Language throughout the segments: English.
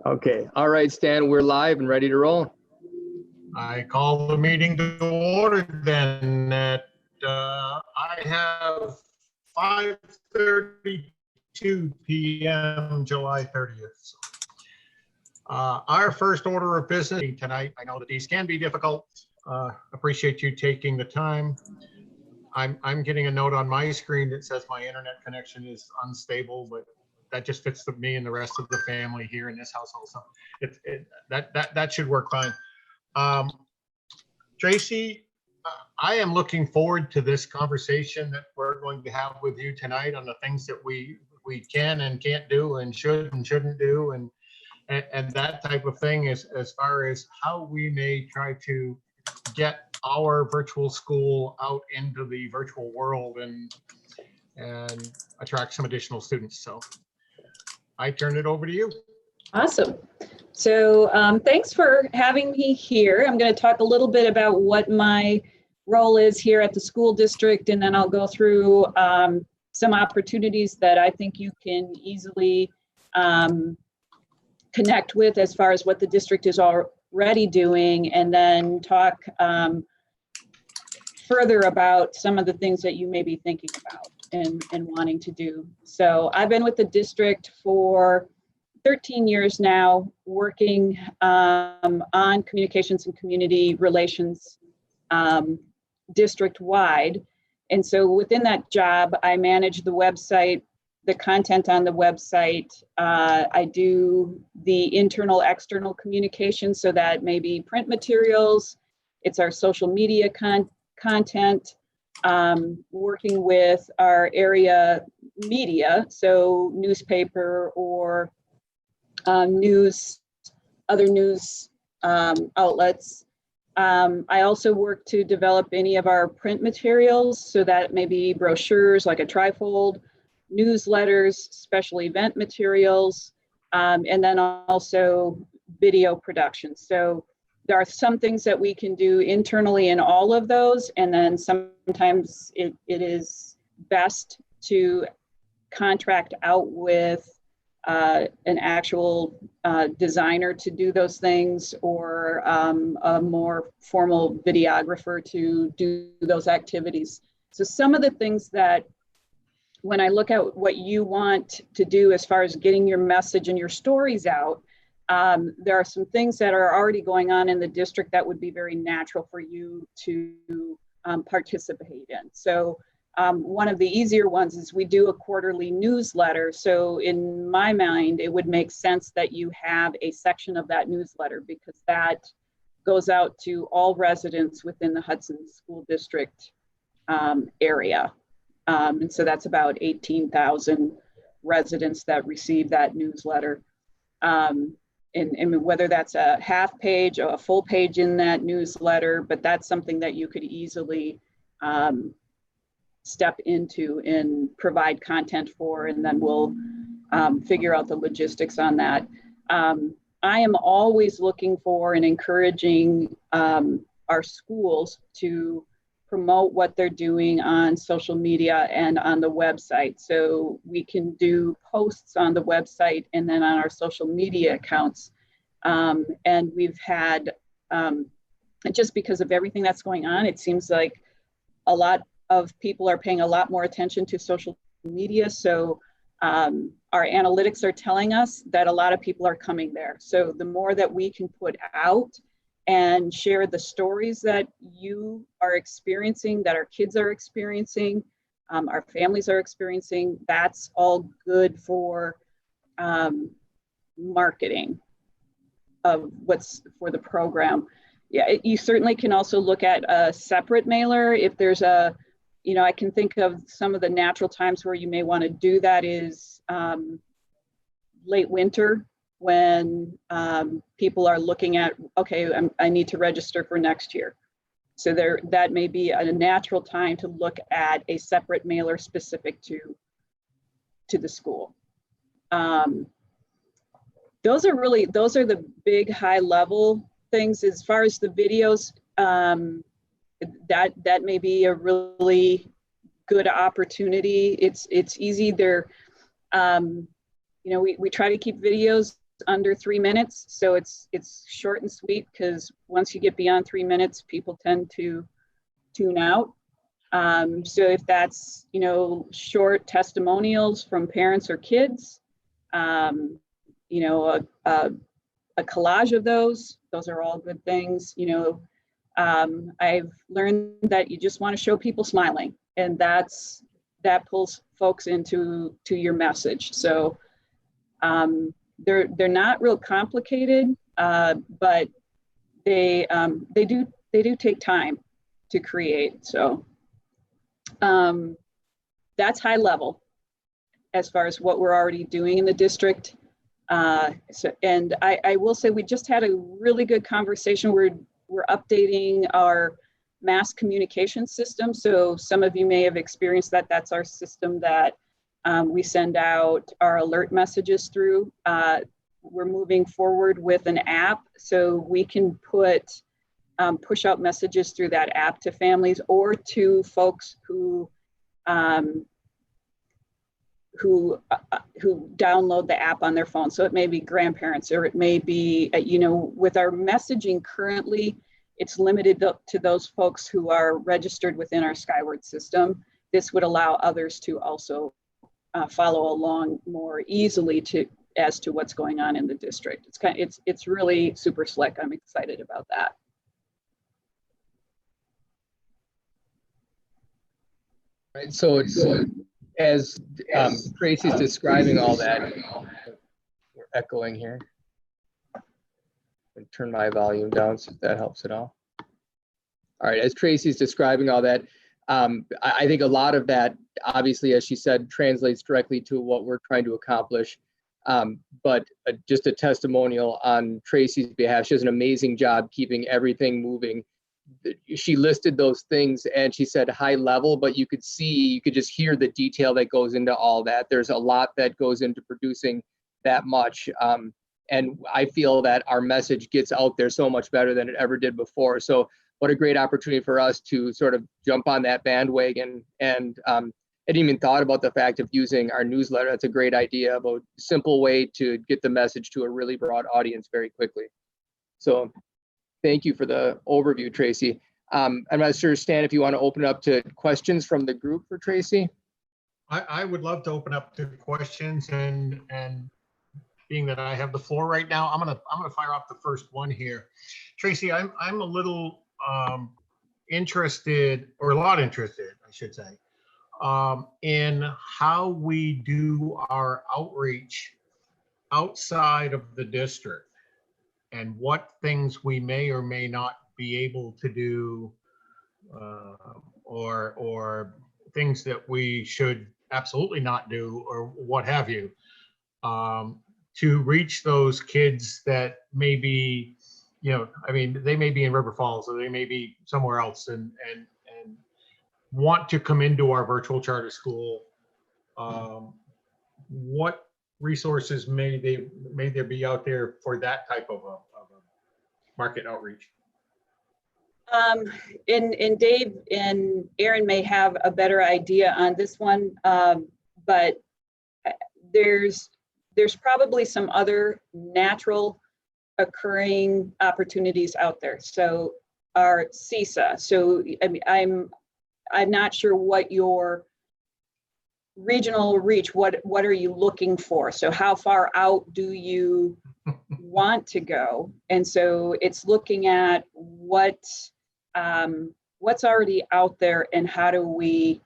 Okay. All right, Stan, we're live and ready to roll. I call the meeting to order then at, I have 5:32 p.m. July 30th. Our first order of business tonight, I know that these can be difficult. Appreciate you taking the time. I'm getting a note on my screen that says my internet connection is unstable, but that just fits me and the rest of the family here in this household. So that should work fine. Tracy, I am looking forward to this conversation that we're going to have with you tonight on the things that we can and can't do and should and shouldn't do and that type of thing as far as how we may try to get our virtual school out into the virtual world and attract some additional students. So I turn it over to you. Awesome. So thanks for having me here. I'm going to talk a little bit about what my role is here at the school district, and then I'll go through some opportunities that I think you can easily connect with as far as what the district is already doing, and then talk further about some of the things that you may be thinking about and wanting to do. So I've been with the district for 13 years now, working on communications and community relations district-wide. And so within that job, I manage the website, the content on the website. I do the internal, external communication, so that may be print materials, it's our social media content, working with our area media, so newspaper or other news outlets. I also work to develop any of our print materials, so that may be brochures like a trifold, newsletters, special event materials, and then also video production. So there are some things that we can do internally in all of those, and then sometimes it is best to contract out with an actual designer to do those things, or a more formal videographer to do those activities. So some of the things that, when I look at what you want to do as far as getting your message and your stories out, there are some things that are already going on in the district that would be very natural for you to participate in. So one of the easier ones is we do a quarterly newsletter. So in my mind, it would make sense that you have a section of that newsletter, because that goes out to all residents within the Hudson School District area. And so that's about 18,000 residents that receive that newsletter. And whether that's a half page or a full page in that newsletter, but that's something that you could easily step into and provide content for, and then we'll figure out the logistics on that. I am always looking for and encouraging our schools to promote what they're doing on social media and on the website. So we can do posts on the website and then on our social media accounts. And we've had, just because of everything that's going on, it seems like a lot of people are paying a lot more attention to social media. So our analytics are telling us that a lot of people are coming there. So the more that we can put out and share the stories that you are experiencing, that our kids are experiencing, our families are experiencing, that's all good for marketing of what's for the program. Yeah, you certainly can also look at a separate mailer. If there's a, I can think of some of the natural times where you may want to do that is late winter, when people are looking at, okay, I need to register for next year. So that may be a natural time to look at a separate mailer specific to the school. Those are the big high level things. As far as the videos, that may be a really good opportunity. It's easy. We try to keep videos under 3 minutes. So it's short and sweet, because once you get beyond 3 minutes, people tend to tune out. So if that's, short testimonials from parents or kids, a collage of those are all good things. I've learned that you just want to show people smiling, and that pulls folks into your message. So they're not real complicated, but they do take time to create. So that's high level as far as what we're already doing in the district. And I will say we just had a really good conversation. We're updating our mass communication system. So some of you may have experienced that. That's our system that we send out our alert messages through. We're moving forward with an app, so we can push out messages through that app to families or to folks who download the app on their phone. So it may be grandparents, or it may be, with our messaging currently, it's limited to those folks who are registered within our Skyward system. This would allow others to also follow along more easily as to what's going on in the district. It's really super slick. I'm excited about that. Right. So it's as Tracy's describing all that, we're echoing here. And turn my volume down so if that helps at all. All right, as Tracy's describing all that, I think a lot of that, obviously, as she said, translates directly to what we're trying to accomplish. But just a testimonial on Tracy's behalf. She does an amazing job keeping everything moving. She listed those things and she said high level, but you could just hear the detail that goes into all that. There's a lot that goes into producing that much. And I feel that our message gets out there so much better than it ever did before. So what a great opportunity for us to sort of jump on that bandwagon. And I hadn't even thought about the fact of using our newsletter. That's a great idea, about a simple way to get the message to a really broad audience very quickly. So thank you for the overview, Tracy. I'm not sure, Stan, if you want to open up to questions from the group for Tracy. I would love to open up to questions, and being that I have the floor right now, I'm gonna fire off the first one here. Tracy, I'm a little interested, or a lot interested, I should say, in how we do our outreach outside of the district, and what things we may or may not be able to do, or things that we should absolutely not do, or what have you, to reach those kids that may be, they may be in River Falls, or they may be somewhere else, and want to come into our virtual charter school. What resources may there be out there for that type of a market outreach? And Dave and Aaron may have a better idea on this one, but there's probably some other natural occurring opportunities out there. So our CISA. So I mean, I'm not sure what your regional reach, what are you looking for? So how far out do you want to go? And so it's looking at what's already out there, and how do we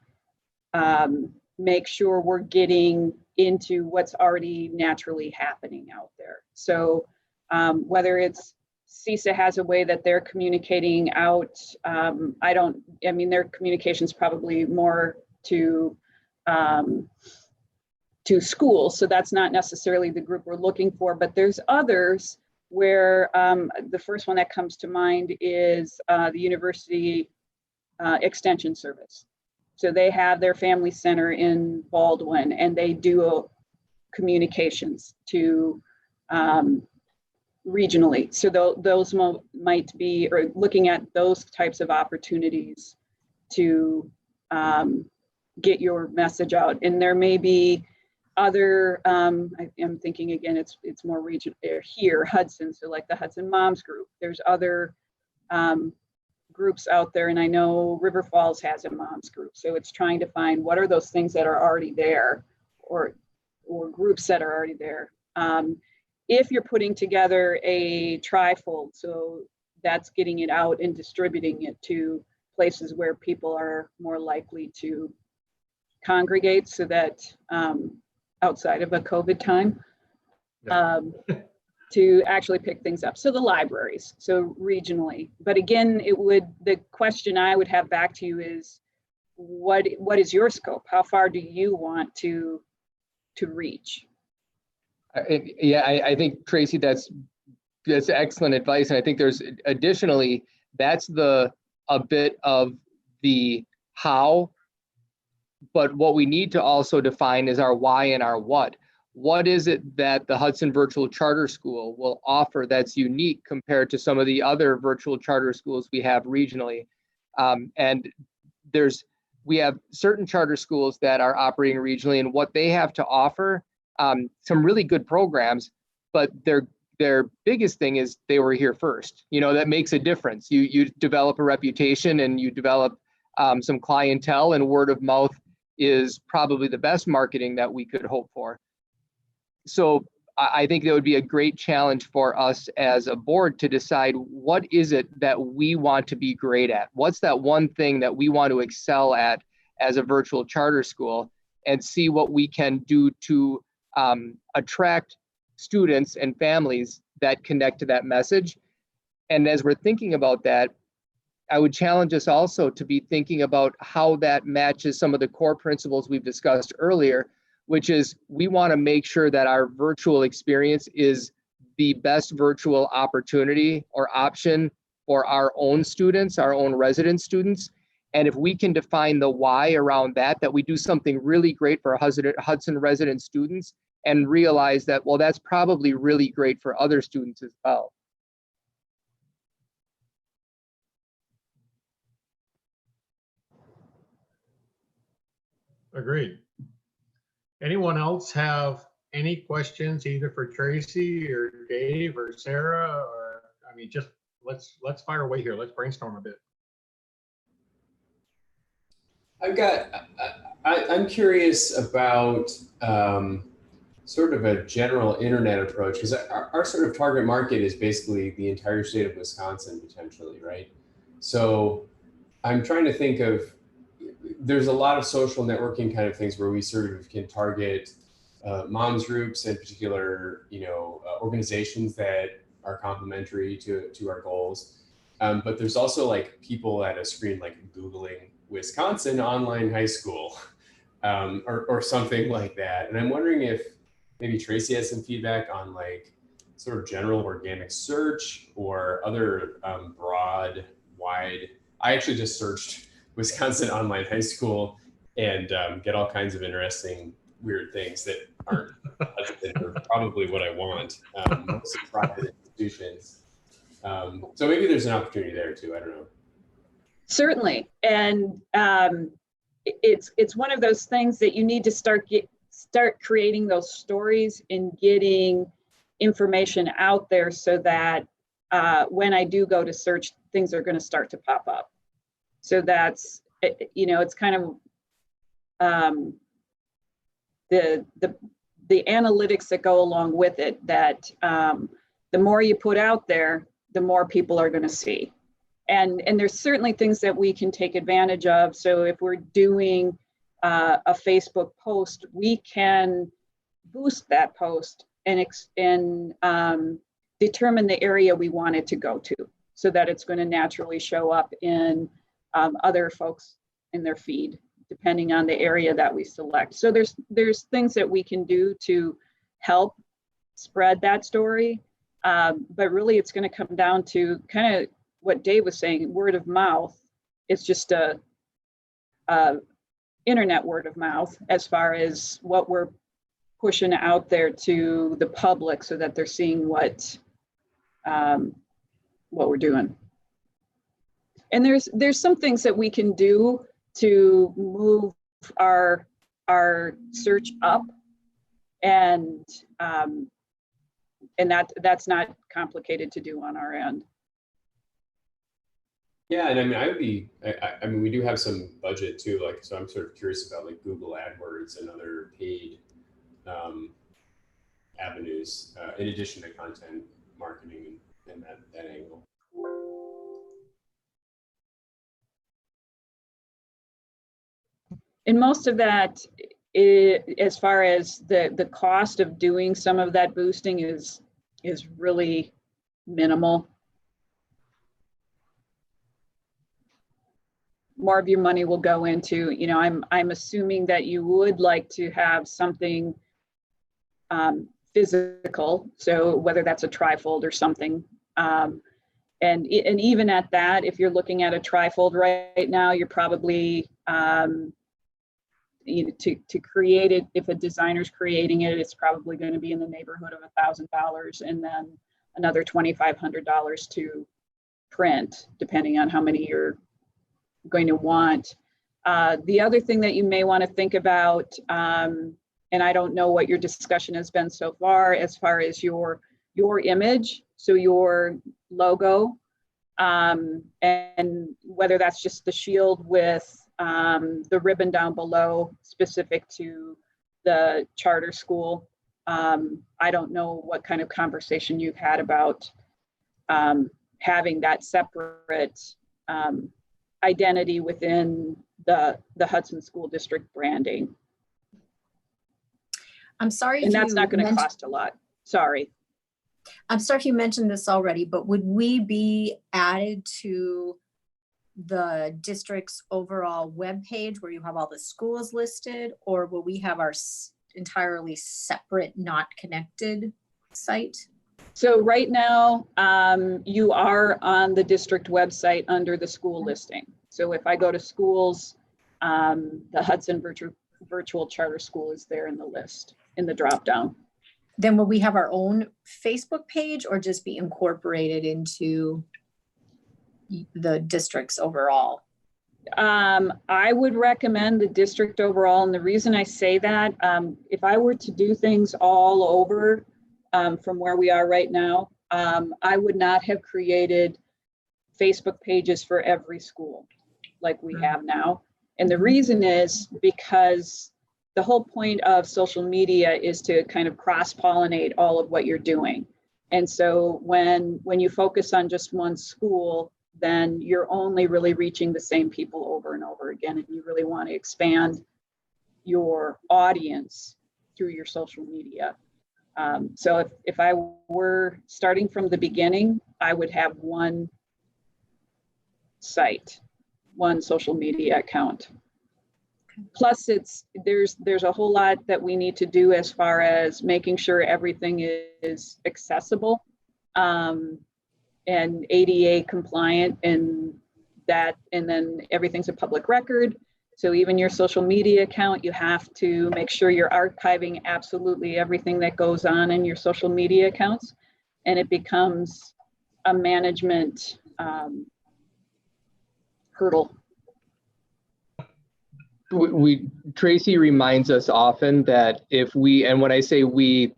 make sure we're getting into what's already naturally happening out there. So whether it's CISA has a way that they're communicating out, their communication's probably more to schools, so that's not necessarily the group we're looking for, but there's others where the first one that comes to mind is the University Extension Service. So they have their family center in Baldwin, and they do communications to regionally. So those might be, or looking at those types of opportunities to get your message out. And there may be other, I'm thinking again, it's more regional here, Hudson, so like the Hudson Moms Group. There's other groups out there, and I know River Falls has a moms group. So it's trying to find what are those things that are already there, or groups that are already there. If you're putting together a trifold, so that's getting it out and distributing it to places where people are more likely to congregate, so that outside of a COVID time, to actually pick things up. So the libraries, so regionally. But again, the question I would have back to you is, what is your scope? How far do you want to reach? I think, Tracy, that's excellent advice. And I think there's additionally, that's a bit of the how, but what we need to also define is our why and our what. What is it that the Hudson Virtual Charter School will offer that's unique compared to some of the other virtual charter schools we have regionally? And we have certain charter schools that are operating regionally, and what they have to offer, some really good programs, but their biggest thing is they were here first. That makes a difference. You develop a reputation, and you develop some clientele, and word of mouth is probably the best marketing that we could hope for. So I think that would be a great challenge for us as a board to decide, what is it that we want to be great at? What's that one thing that we want to excel at as a virtual charter school, and see what we can do to attract students and families that connect to that message. And as we're thinking about that, I would challenge us also to be thinking about how that matches some of the core principles we've discussed earlier, which is we want to make sure that our virtual experience is the best virtual opportunity or option for our own students, our own resident students. And if we can define the why around that we do something really great for Hudson resident students, and realize that, well, that's probably really great for other students as well. Agreed. Anyone else have any questions either for Tracy or Dave or Sarah, or, I mean, just let's fire away here. Let's brainstorm a bit. I'm curious about sort of a general internet approach, because our sort of target market is basically the entire state of Wisconsin potentially, right? So I'm trying to think of, there's a lot of social networking kind of things where we sort of can target moms groups and particular, organizations that are complementary to our goals. But there's also like people at a screen like Googling Wisconsin online high school or something like that. And I'm wondering if maybe Tracy has some feedback on like sort of general organic search or other broad, wide. I actually just searched Wisconsin online high school and get all kinds of interesting, weird things that aren't probably what I want. Mostly private institutions. So maybe there's an opportunity there too. I don't know. Certainly, and it's one of those things that you need to start creating those stories and getting information out there, so that when I do go to search, things are going to start to pop up. So that's, it's kind of the analytics that go along with it, that the more you put out there, the more people are going to see. And there's certainly things that we can take advantage of. So if we're doing a Facebook post, we can boost that post and determine the area we want it to go to, so that it's going to naturally show up in other folks in their feed, depending on the area that we select. So there's things that we can do to help spread that story. But really it's going to come down to kind of what Dave was saying, word of mouth. It's just a internet word of mouth, as far as what we're pushing out there to the public, so that they're seeing what we're doing. And there's some things that we can do to move our search up. And that's not complicated to do on our end. Yeah, and I mean, I mean, we do have some budget too, like, so I'm sort of curious about like Google AdWords and other paid avenues, in addition to content marketing and that angle. And most of that, as far as the cost of doing some of that boosting is really minimal. More of your money will go into, you know, I'm assuming that you would like to have something physical, so whether that's a trifold or something. And even at that, if you're looking at a trifold right now, you're probably you know, to create it, if a designer's creating it, it's probably going to be in the neighborhood of $1,000, and then another $2,500 to print, depending on how many you're going to want. The other thing that you may want to think about, and I don't know what your discussion has been so far as your image, so your logo, and whether that's just the shield with the ribbon down below specific to the charter school. I don't know what kind of conversation you've had about having that separate identity within the Hudson School District branding. I'm sorry. And that's not going to cost a lot. Sorry. I'm sorry if you mentioned this already, but would we be added to the district's overall webpage where you have all the schools listed, or will we have our entirely separate, not connected site? So right now, you are on the district website under the school listing. So if I go to schools, the Hudson Virtual Charter School is there in the list, in the drop down. Then will we have our own Facebook page or just be incorporated into the districts overall? I would recommend the district overall. And the reason I say that, if I were to do things all over from where we are right now, I would not have created Facebook pages for every school like we have now. And the reason is because the whole point of social media is to kind of cross-pollinate all of what you're doing. And so when you focus on just one school, then you're only really reaching the same people over and over again. And you really want to expand your audience through your social media. So if I were starting from the beginning, I would have one site, one social media account. Plus there's a whole lot that we need to do as far as making sure everything is accessible and ADA compliant, and then everything's a public record. So even your social media account, you have to make sure you're archiving absolutely everything that goes on in your social media accounts, and it becomes a management hurdle. Tracy reminds us often that if we, and when I say we,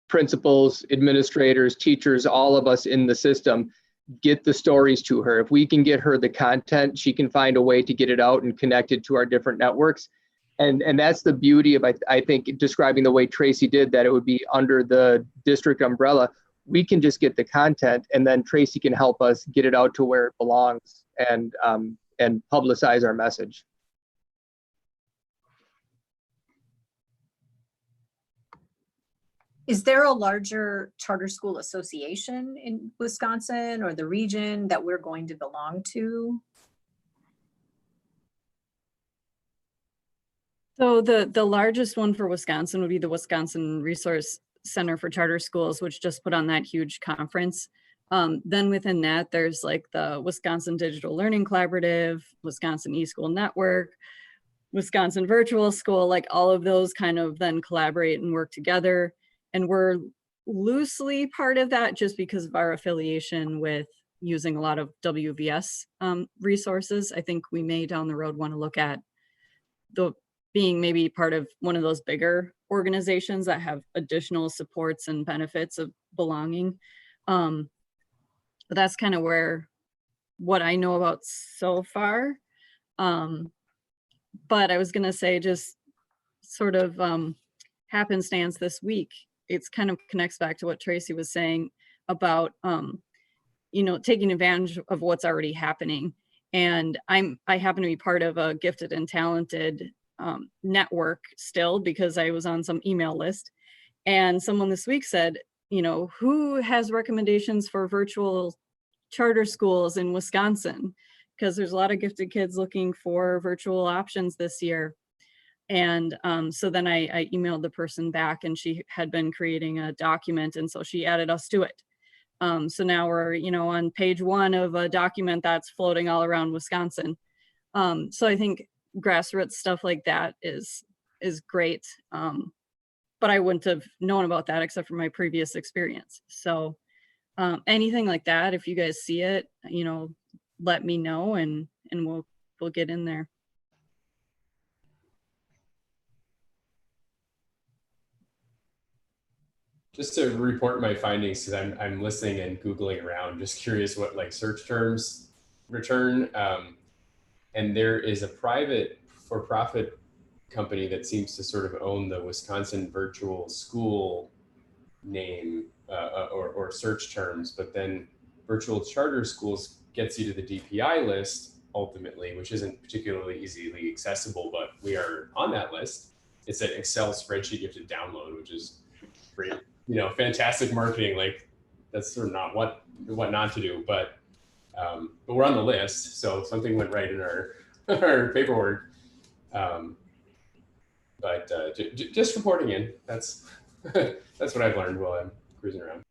principals, administrators, teachers, all of us in the system, get the stories to her. If we can get her the content, she can find a way to get it out and connect it to our different networks. And that's the beauty of, I think, describing the way Tracy did, that it would be under the district umbrella. We can just get the content, and then Tracy can help us get it out to where it belongs and publicize our message. Is there a larger charter school association in Wisconsin or the region that we're going to belong to? So the largest one for Wisconsin would be the Wisconsin Resource Center for Charter Schools, which just put on that huge conference. Then within that, there's like the Wisconsin Digital Learning Collaborative, Wisconsin eSchool Network, Wisconsin Virtual School, like all of those kind of then collaborate and work together. And we're loosely part of that just because of our affiliation with using a lot of WVS resources. I think we may down the road want to look at being maybe part of one of those bigger organizations that have additional supports and benefits of belonging. But that's kind of what I know about so far. But I was going to say, just sort of happenstance this week, it's kind of connects back to what Tracy was saying about, taking advantage of what's already happening. And I happen to be part of a gifted and talented network still, because I was on some email list. And someone this week said, who has recommendations for virtual charter schools in Wisconsin? Because there's a lot of gifted kids looking for virtual options this year. And so then I emailed the person back, and she had been creating a document, and so she added us to it. So now we're, on page 1 of a document that's floating all around Wisconsin. So I think grassroots stuff like that is great. But I wouldn't have known about that except for my previous experience. So anything like that, if you guys see it, let me know, and we'll get in there. Just to report my findings, because I'm listening and Googling around, just curious what like search terms return. And there is a private for-profit company that seems to sort of own the Wisconsin virtual school name or search terms, but then virtual charter schools gets you to the DPI list ultimately, which isn't particularly easily accessible, but we are on that list. It's an Excel spreadsheet you have to download, which is great, fantastic marketing. Like that's sort of not what not to do, but we're on the list, so something went right in our paperwork. But just reporting in. That's that's what I've learned while I'm cruising around.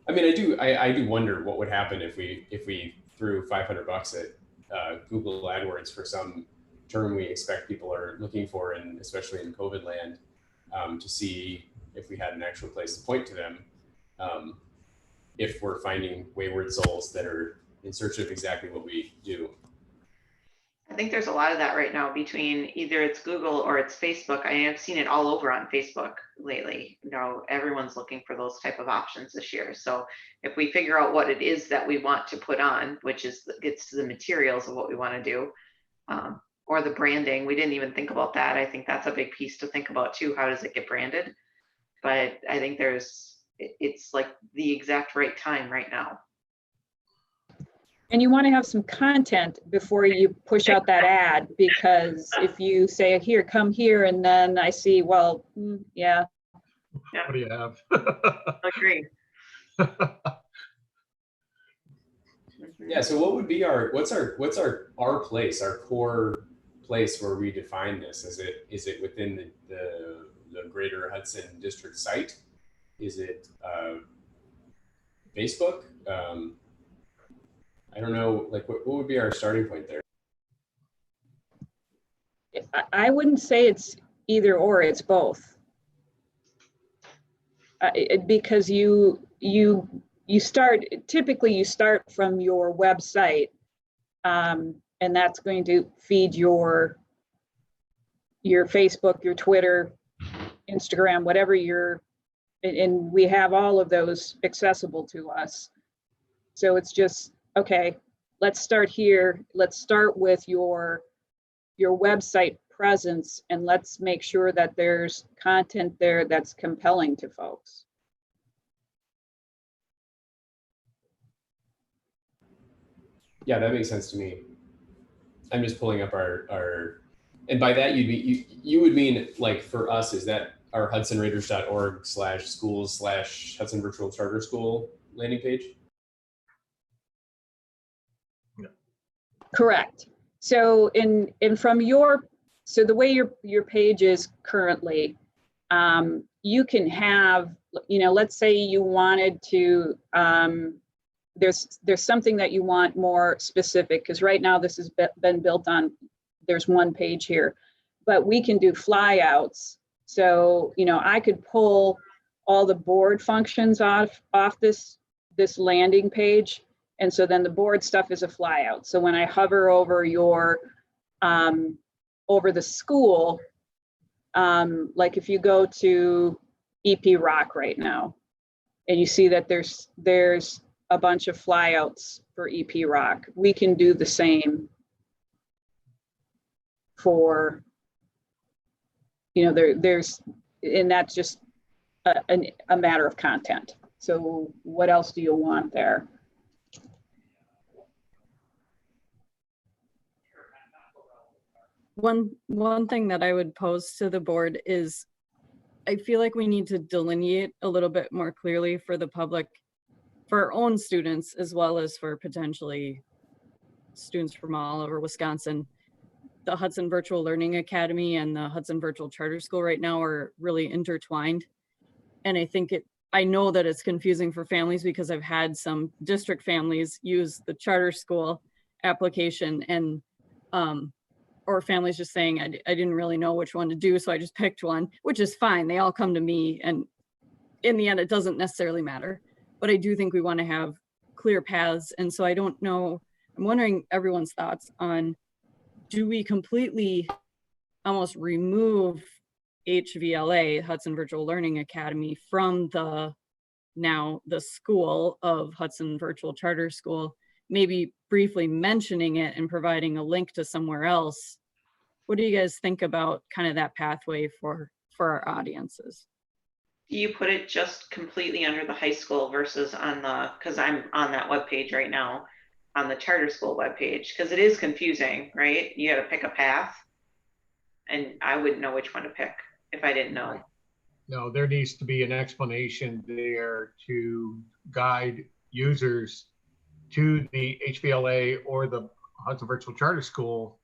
I mean, I do wonder what would happen if we threw $500 at Google AdWords for some term we expect people are looking for, and especially in COVID land, to see if we had an actual place to point to them, if we're finding wayward souls that are in search of exactly what we do. I think there's a lot of that right now between either it's Google or it's Facebook. I have seen it all over on Facebook lately. Everyone's looking for those type of options this year. So if we figure out what it is that we want to put on, which gets to the materials of what we want to do, or the branding, we didn't even think about that. I think that's a big piece to think about too. How does it get branded? But I think it's like the exact right time right now. And you want to have some content before you push out that ad, because if you say, here, come here, and then I see, well, yeah. What do you have? Agree. Yeah. So what would be what's our place, our core place where we define this? Is it within the greater Hudson district site? Is it Facebook? I don't know, like what would be our starting point there? I wouldn't say it's either or, it's both. Because typically you start from your website, and that's going to feed your Facebook, your Twitter, Instagram, whatever and we have all of those accessible to us. So it's just, okay, let's start here. Let's start with your website presence, and let's make sure that there's content there that's compelling to folks. Yeah, that makes sense to me. I'm just pulling up our and by that you would mean, like, for us, is that our hudsonraiders.org/schools/Hudson Virtual Charter School landing page? Correct. So from so the way your page is currently, you can have, let's say you wanted to, there's something that you want more specific, because right now this has been built on, there's one page here, but we can do flyouts. So, I could pull all the board functions off this landing page. And so then the board stuff is a flyout. So when I hover over your over the school, like if you go to EP Rock right now, and you see that there's a bunch of flyouts for EP Rock, we can do the same for, you know, there's, and that's just a matter of content. So what else do you want there? One thing that I would pose to the board is, I feel like we need to delineate a little bit more clearly for the public, for our own students, as well as for potentially students from all over Wisconsin. The Hudson Virtual Learning Academy and the Hudson Virtual Charter School right now are really intertwined. And I know that it's confusing for families, because I've had some district families use the charter school application, and or families just saying, I didn't really know which one to do, so I just picked one, which is fine. They all come to me, and in the end, it doesn't necessarily matter. But I do think we want to have clear paths. And so I don't know, I'm wondering everyone's thoughts on, do we completely almost remove HVLA, Hudson Virtual Learning Academy, from the school of Hudson Virtual Charter School, maybe briefly mentioning it and providing a link to somewhere else? What do you guys think about kind of that pathway for our audiences? Do you put it just completely under the high school versus on the, because I'm on that webpage right now, on the charter school webpage, because it is confusing, right? You got to pick a path, and I wouldn't know which one to pick if I didn't know. No, there needs to be an explanation there to guide users to the HVLA or the Hudson Virtual Charter School,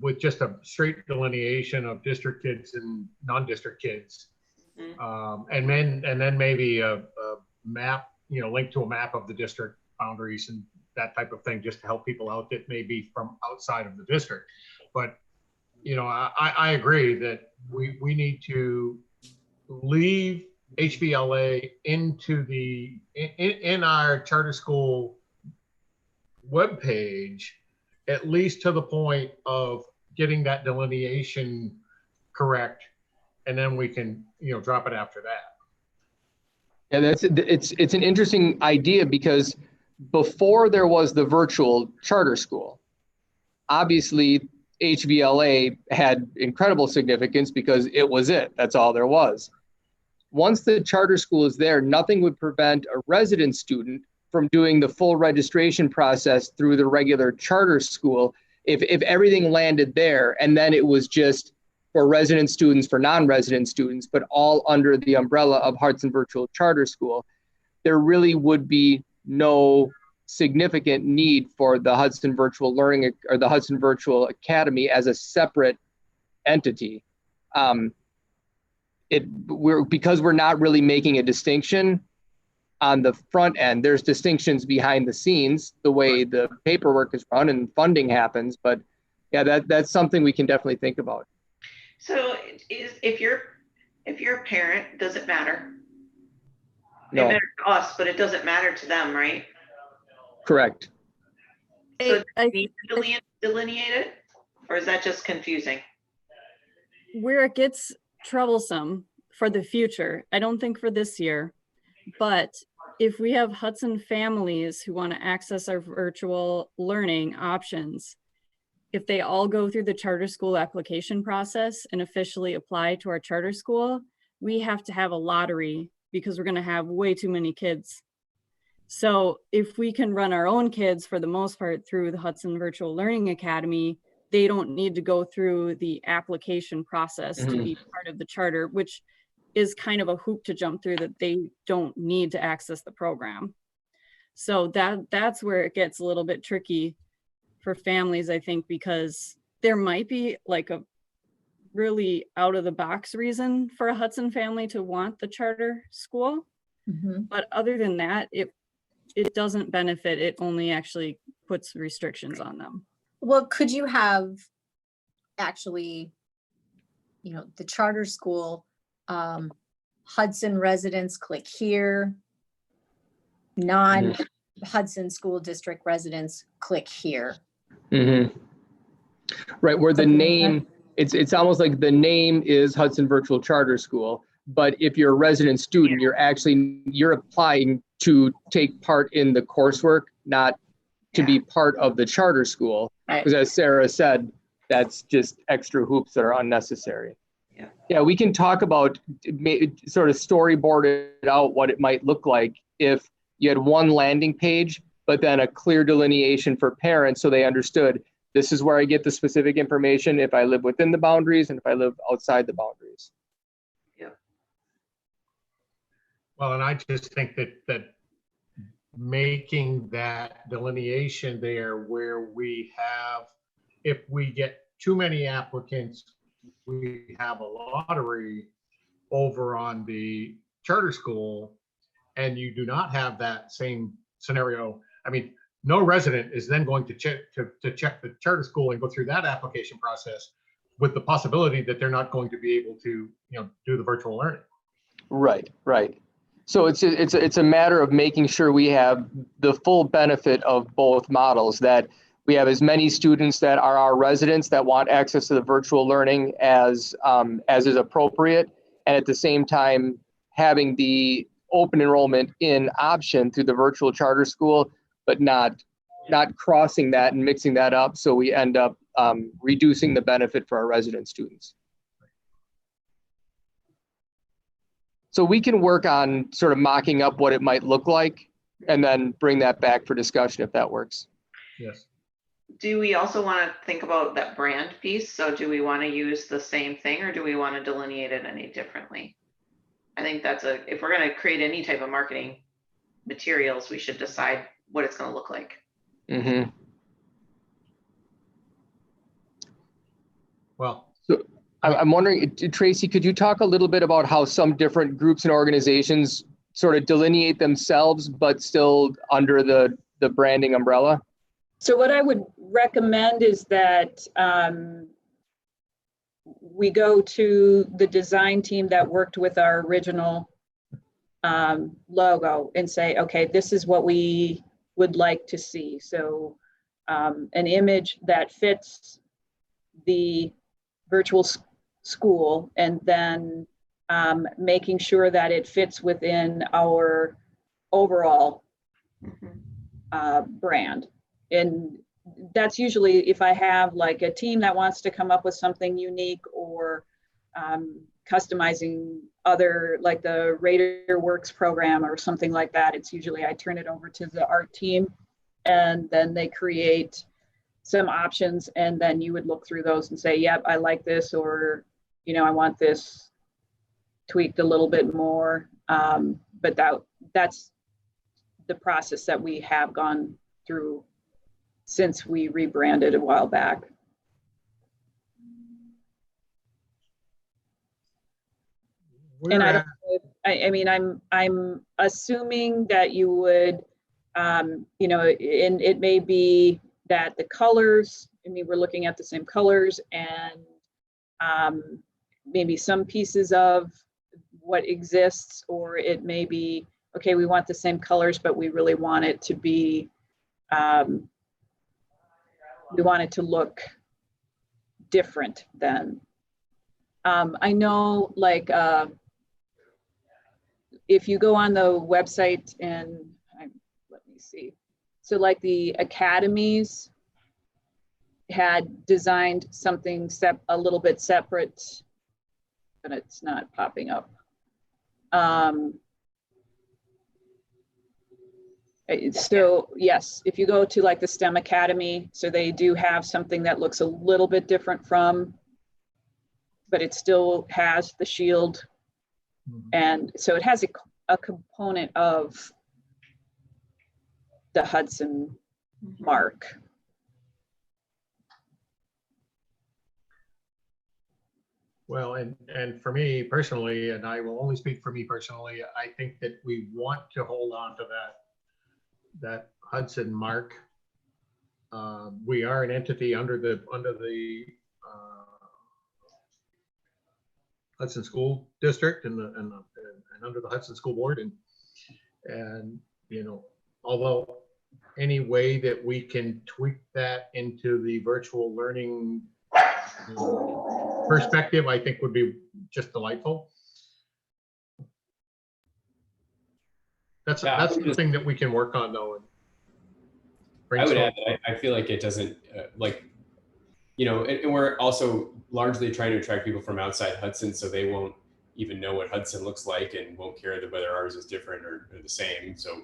with just a straight delineation of district kids and non-district kids. And then maybe a map, you know, link to a map of the district boundaries and that type of thing, just to help people out that may be from outside of the district. But, you know, I agree that we need to leave HVLA into in our charter school webpage, at least to the point of getting that delineation correct, and then we can, you know, drop it after that. Yeah, it's an interesting idea, because before there was the virtual charter school, obviously HVLA had incredible significance because it was it. That's all there was. Once the charter school is there, nothing would prevent a resident student from doing the full registration process through the regular charter school if everything landed there, and then it was just for resident students, for non-resident students, but all under the umbrella of Hudson Virtual Charter School. There really would be no significant need for the Hudson Virtual Learning or the Hudson Virtual Academy as a separate entity. Because we're not really making a distinction on the front end. There's distinctions behind the scenes, the way the paperwork is run and funding happens. But yeah, that's something we can definitely think about. So if you're a parent, does it matter? No. It matters to us, but it doesn't matter to them, right? Correct. So do you need to delineate it, or is that just confusing? Where it gets troublesome for the future, I don't think for this year, but if we have Hudson families who want to access our virtual learning options, if they all go through the charter school application process and officially apply to our charter school, we have to have a lottery because we're going to have way too many kids. So if we can run our own kids for the most part through the Hudson Virtual Learning Academy, they don't need to go through the application process to be part of the charter, which is kind of a hoop to jump through, that they don't need to access the program. So that's where it gets a little bit tricky for families, I think, because there might be like a really out of the box reason for a Hudson family to want the charter school. But other than that, it doesn't benefit, it only actually puts restrictions on them. Well, could you have actually, you know, the charter school, Hudson residents click here, non-Hudson school district residents click here. Right, where the Something like name, it's almost like the name is Hudson Virtual Charter School, but if you're a resident student, you're applying to take part in the coursework, not to be part of the charter school. Right. Because as Sarah said, that's just extra hoops that are unnecessary. Yeah. Yeah, we can talk about sort of storyboard it out what it might look like if you had one landing page, but then a clear delineation for parents so they understood this is where I get the specific information if I live within the boundaries and if I live outside the boundaries. Well, and I just think that making that delineation there where we have, if we get too many applicants, we have a lottery over on the charter school, and you do not have that same scenario. I mean, no resident is then going to check the charter school and go through that application process with the possibility that they're not going to be able to, do the virtual learning. Right, right. So it's a matter of making sure we have the full benefit of both models, that we have as many students that are our residents that want access to the virtual learning as is appropriate, and at the same time having the open enrollment in option through the virtual charter school, but not crossing that and mixing that up, so we end up reducing the benefit for our resident students. So we can work on sort of mocking up what it might look like and then bring that back for discussion if that works. Yes. Do we also want to think about that brand piece? So do we want to use the same thing, or do we want to delineate it any differently? I think if we're going to create any type of marketing materials, we should decide what it's going to look like. Mm-hmm. Well, I'm wondering, Tracy, could you talk a little bit about how some different groups and organizations sort of delineate themselves, but still under the branding umbrella? So what I would recommend is that we go to the design team that worked with our original logo and say, okay, this is what we would like to see. So an image that fits the virtual school, and then making sure that it fits within our overall brand. And that's usually if I have like a team that wants to come up with something unique, or customizing other, like the Raider Works program or something like that. It's usually I turn it over to the art team, and then they create some options, and then you would look through those and say, yep, I like this, or I want this tweaked a little bit more. But that's the process that we have gone through since we rebranded a while back. And I don't know I mean, I'm assuming that you would, and it may be that the colors, we're looking at the same colors, and maybe some pieces of what exists, or it may be, okay, we want the same colors, but we really want it to be, we want it to look different than, I know, like, if you go on the website and let me see. So like the academies had designed something a little bit separate, but it's not popping up. So yes, if you go to like the STEM Academy, so they do have something that looks a little bit different from, but it still has the shield. And so it has a component of the Hudson mark. Well, and for me personally, and I will only speak for me personally, I think that we want to hold on to that Hudson mark. We are an entity under the Hudson School District and under the Hudson School Board, and although any way that we can tweak that into the virtual learning perspective, I think would be just delightful. That's the thing that we can work on though. I would add that I feel like it doesn't like, and we're also largely trying to attract people from outside Hudson, so they won't even know what Hudson looks like and won't care whether ours is different or the same. So,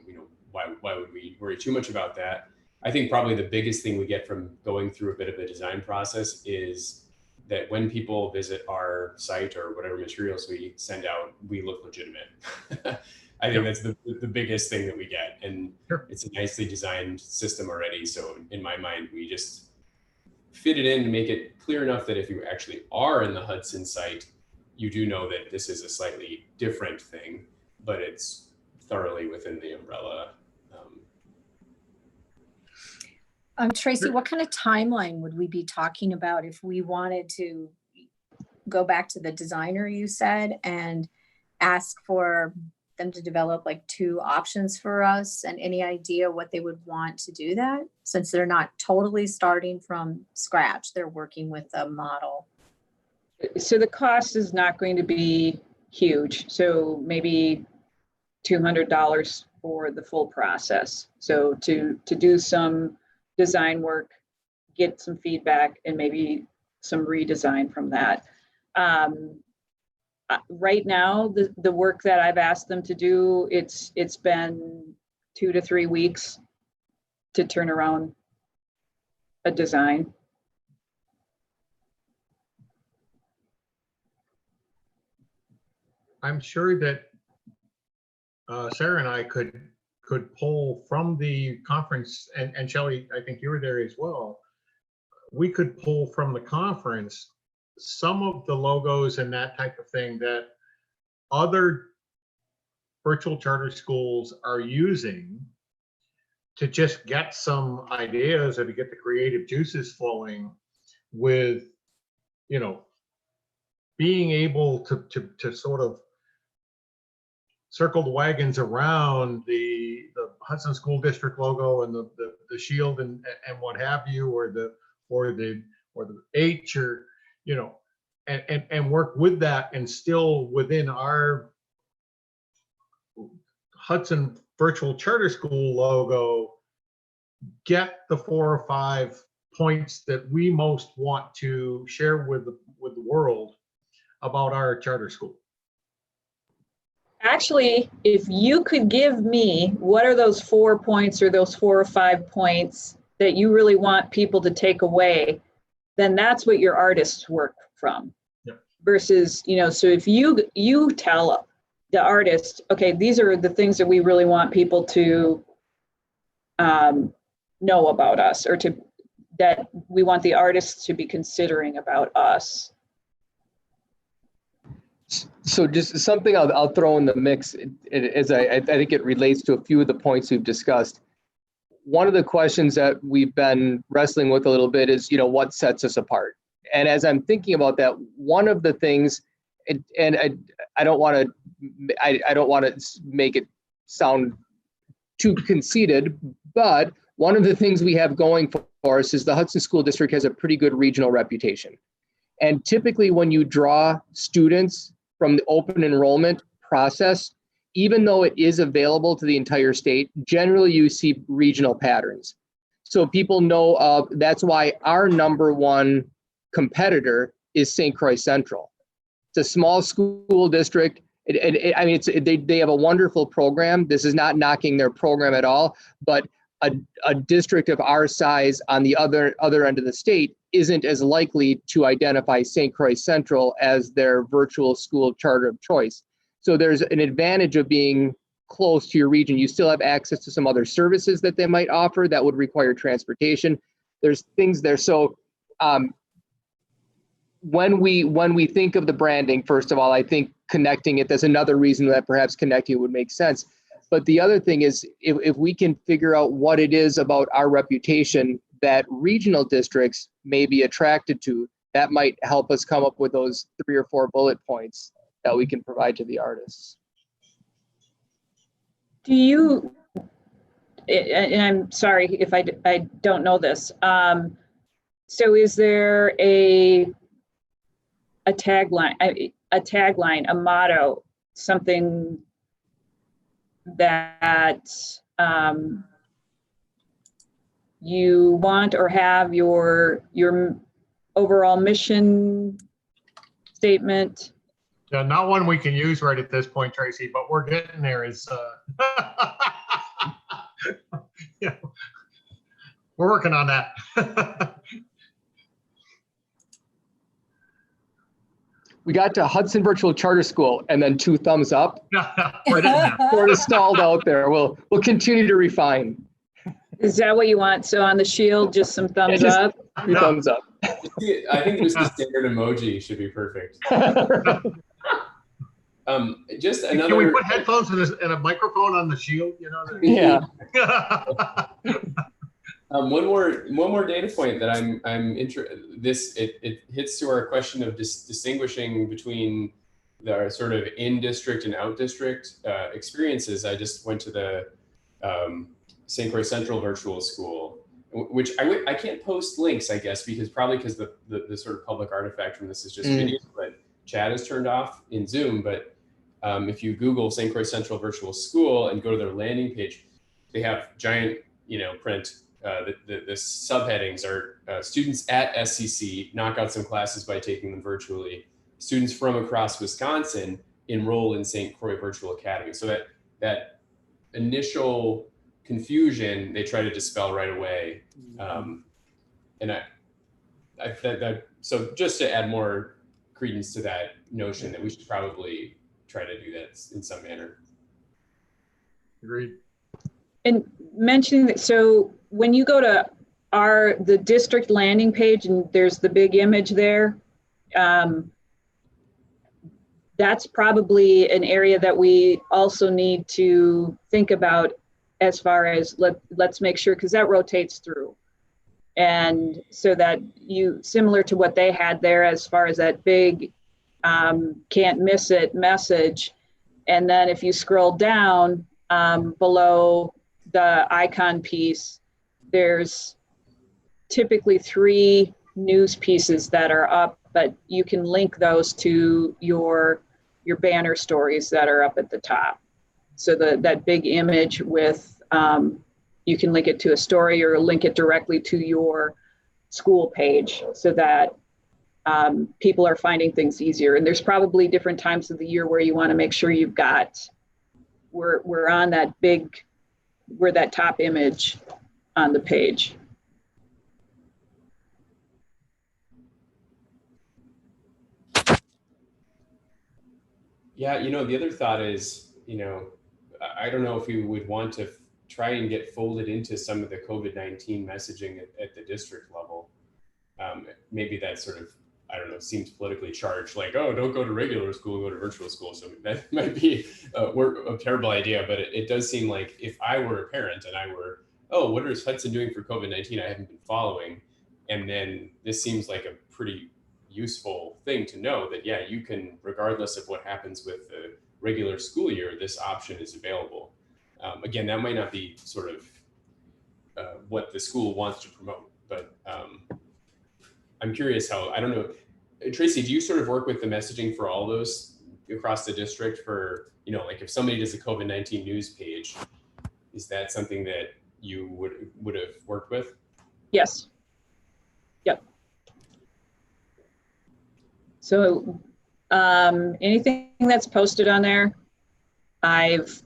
why would we worry too much about that? I think probably the biggest thing we get from going through a bit of a design process is that when people visit our site or whatever materials we send out, we look legitimate. I think that's the biggest thing that we get. And it's a nicely designed system already. So in my mind, we just fit it in and make it clear enough that if you actually are in the Hudson site, you do know that this is a slightly different thing, but it's thoroughly within the umbrella. Tracy, what kind of timeline would we be talking about if we wanted to go back to the designer you said and ask for them to develop like 2 options for us, and any idea what they would want to do that, since they're not totally starting from scratch, they're working with a model? So the cost is not going to be huge. So maybe $200 for the full process. So to do some design work, get some feedback, and maybe some redesign from that. Right now, the work that I've asked them to do, it's been 2 to 3 weeks to turn around a design. I'm sure that Sarah and I could pull from the conference, and Shelley, I think you were there as well. We could pull from the conference some of the logos and that type of thing that other virtual charter schools are using to just get some ideas or to get the creative juices flowing with, being able to sort of circle the wagons around the Hudson School District logo and the shield and what have you, or the H, or and work with that, and still within our Hudson Virtual Charter School logo, get the 4 or 5 points that we most want to share with the world about our charter school. Actually, if you could give me what are those 4 points or those 4 or 5 points that you really want people to take away, then that's what your artists work from. Yep. Versus, so if you tell the artist, okay, these are the things that we really want people to know about us, or that we want the artists to be considering about us. So just something I'll throw in the mix, as I think it relates to a few of the points we've discussed. One of the questions that we've been wrestling with a little bit is, what sets us apart? And as I'm thinking about that, one of the things, and I don't want to make it sound too conceited, but one of the things we have going for us is the Hudson School District has a pretty good regional reputation. And typically when you draw students from the open enrollment process, even though it is available to the entire state, generally you see regional patterns. So people know that's why our #1 competitor is St. Croix Central. It's a small school district. They have a wonderful program. This is not knocking their program at all, but a district of our size on the other end of the state isn't as likely to identify St. Croix Central as their virtual school charter of choice. So there's an advantage of being close to your region. You still have access to some other services that they might offer that would require transportation. There's things there. So when we think of the branding, first of all, I think connecting it, that's another reason that perhaps connecting it would make sense. But the other thing is, if we can figure out what it is about our reputation that regional districts may be attracted to, that might help us come up with those 3 or 4 bullet points that we can provide to the artists. and I'm sorry if I don't know this. So is there a tagline, a motto, something that you want or have your overall mission statement? Yeah, not one we can use right at this point, Tracy, but we're getting there. Yeah, we're working on that. We got to Hudson Virtual Charter School and then 2 thumbs up. We're getting there. Sort of stalled out there. We'll continue to refine. Is that what you want? So on the shield, just some thumbs just- up? 2 thumbs up. I think just the standard emoji should be perfect. Just another. Can we put headphones and a microphone on the shield? You know. Yeah. One more data point that I'm interested. It hits to our question of distinguishing between the sort of in-district and out-district experiences. I just went to the St. Croix Central Virtual School, which I can't post links, I guess, because the sort of public artifact from this is just video, but chat is turned off in Zoom. But if you Google St. Croix Central Virtual School and go to their landing page, they have giant, print. The subheadings are students at SCC knock out some classes by taking them virtually. Students from across Wisconsin enroll in St. Croix Virtual Academy. So that initial confusion they try to dispel right away. So just to add more credence to that notion that we should probably try to do that in some manner. Agreed. And mentioning that, so when you go to the district landing page and there's the big image there, that's probably an area that we also need to think about as far as let's make sure, because that rotates through. And so that similar to what they had there as far as that big can't miss it message. And then if you scroll down below the icon piece, there's typically 3 news pieces that are up, but you can link those to your banner stories that are up at the top. So that big image with, you can link it to a story or link it directly to your school page so that people are finding things easier. And there's probably different times of the year where you want to make sure you've got, we're on that we're that top image on the page. Yeah, the other thought is, I don't know if we would want to try and get folded into some of the COVID-19 messaging at the district level. Maybe that sort of, I don't know, seems politically charged, like, oh, don't go to regular school, go to virtual school. So that might be a terrible idea, but it does seem like if I were a parent and I were, oh, what is Hudson doing for COVID-19? I haven't been following. And then this seems like a pretty useful thing to know that, yeah, you can, regardless of what happens with the regular school year, this option is available. Again, that might not be sort of what the school wants to promote, but I'm curious how, I don't know, Tracy, do you sort of work with the messaging for all those across the district for, like if somebody does a COVID-19 news page, is that something that you would have worked with? Yes. Yep. So anything that's posted on there, I've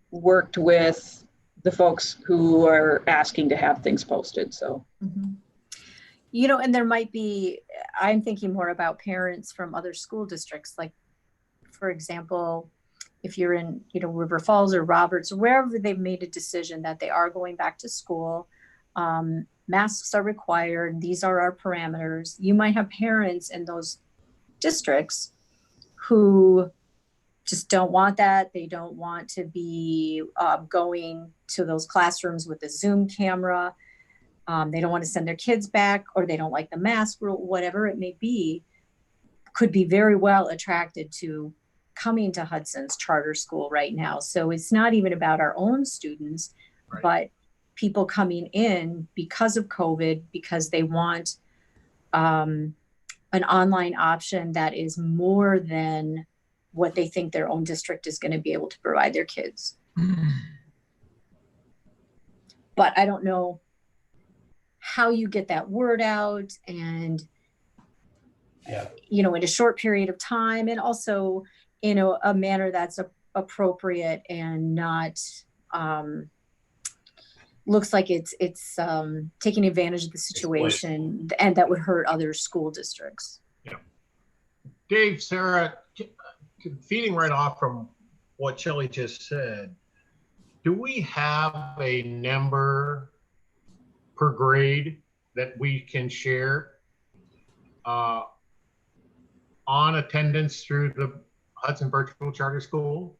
worked with the folks who are asking to have things posted, so. Mm-hmm. And there might be, I'm thinking more about parents from other school districts, like, for example, if you're in, River Falls or Roberts, or wherever they've made a decision that they are going back to school, masks are required, these are our parameters. You might have parents in those districts who just don't want that. They don't want to be going to those classrooms with a Zoom camera. They don't want to send their kids back, or they don't like the mask rule, whatever it may be, could be very well attracted to coming to Hudson's charter school right now. So it's not even about our own students, right, but people coming in because of COVID, because they want an online option that is more than what they think their own district is going to be able to provide their kids. But I don't know how you get that word out, and you know, in a short period of time, and also in a manner that's appropriate and not looks like it's taking advantage of the situation, and that would hurt other school districts. Yeah. Dave, Sarah, feeding right off from what Shelley just said, do we have a number per grade that we can share on attendance through the Hudson Virtual Charter School?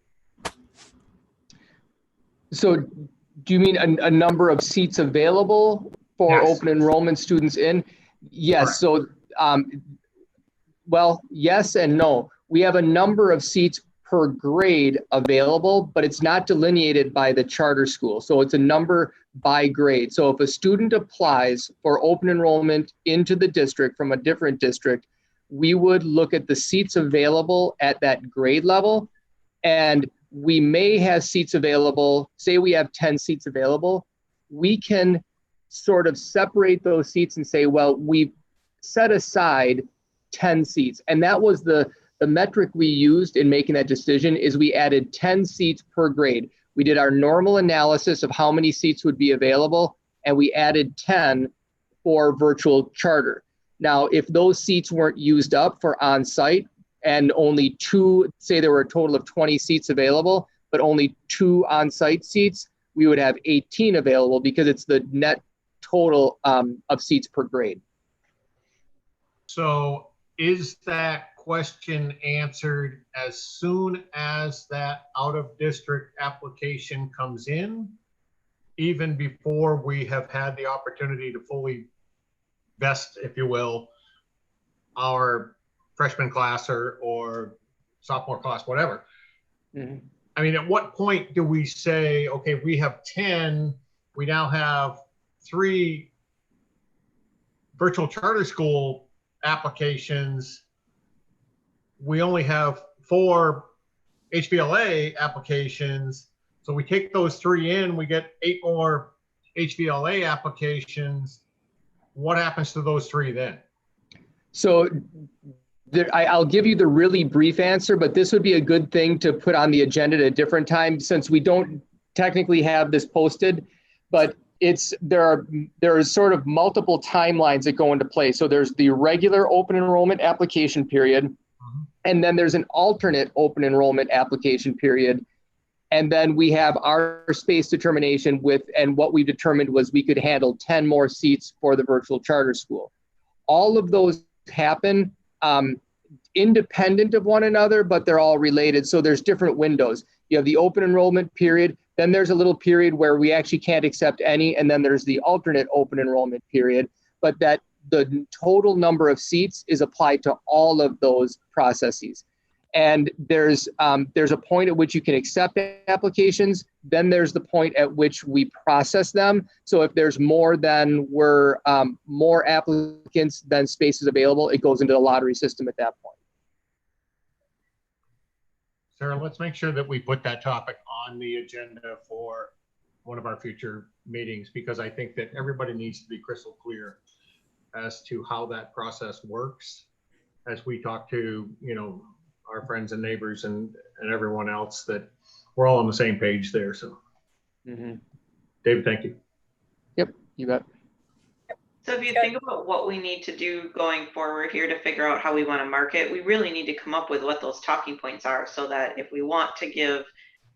So do you mean a number of seats available for Yes. open enrollment students in? Yes. Correct. So, well, yes and no. We have a number of seats per grade available, but it's not delineated by the charter school. So it's a number by grade. So if a student applies for open enrollment into the district from a different district, we would look at the seats available at that grade level, and we may have seats available. Say we have 10 seats available, we can sort of separate those seats and say, well, we've set aside 10 seats. And that was the metric we used in making that decision, is we added 10 seats per grade. We did our normal analysis of how many seats would be available, and we added 10 for virtual charter. Now, if those seats weren't used up for on-site, and only 2, say there were a total of 20 seats available, but only 2 on-site seats, we would have 18 available, because it's the net total of seats per grade. So is that question answered as soon as that out-of-district application comes in, even bore we have had the opportunity to fully vest, if you will, our freshman class or sophomore class, whatever? Mm-hmm. I mean, at what point do we say, okay, we have 10, we now have 3 virtual charter school applications, we only have 4 HVLA applications, so we take those 3 in, we get 8 more HVLA applications. What happens to those 3 then? So I'll give you the really brief answer, but this would be a good thing to put on the agenda at a different time, since we don't technically have this posted, but there are sort of multiple timelines that go into play. So there's the regular open enrollment application period, and then there's an alternate open enrollment application period. And then we have our space determination and what we determined was we could handle 10 more seats for the virtual charter school. All of those happen independent of one another, but they're all related. So there's different windows. You have the open enrollment period, then there's a little period where we actually can't accept any, and then there's the alternate open enrollment period, but that the total number of seats is applied to all of those processes. And there's a point at which you can accept applications, then there's the point at which we process them. So if there's more applicants than spaces available, it goes into the lottery system at that point. Sarah, let's make sure that we put that topic on the agenda for one of our future meetings, because I think that everybody needs to be crystal clear as to how that process works as we talk to, you know, our friends and neighbors and everyone else, that we're all on the same page there. So, Dave, thank you. Yep, you bet. So if you think about what we need to do going forward here to figure out how we want to market, we really need to come up with what those talking points are, so that if we want to give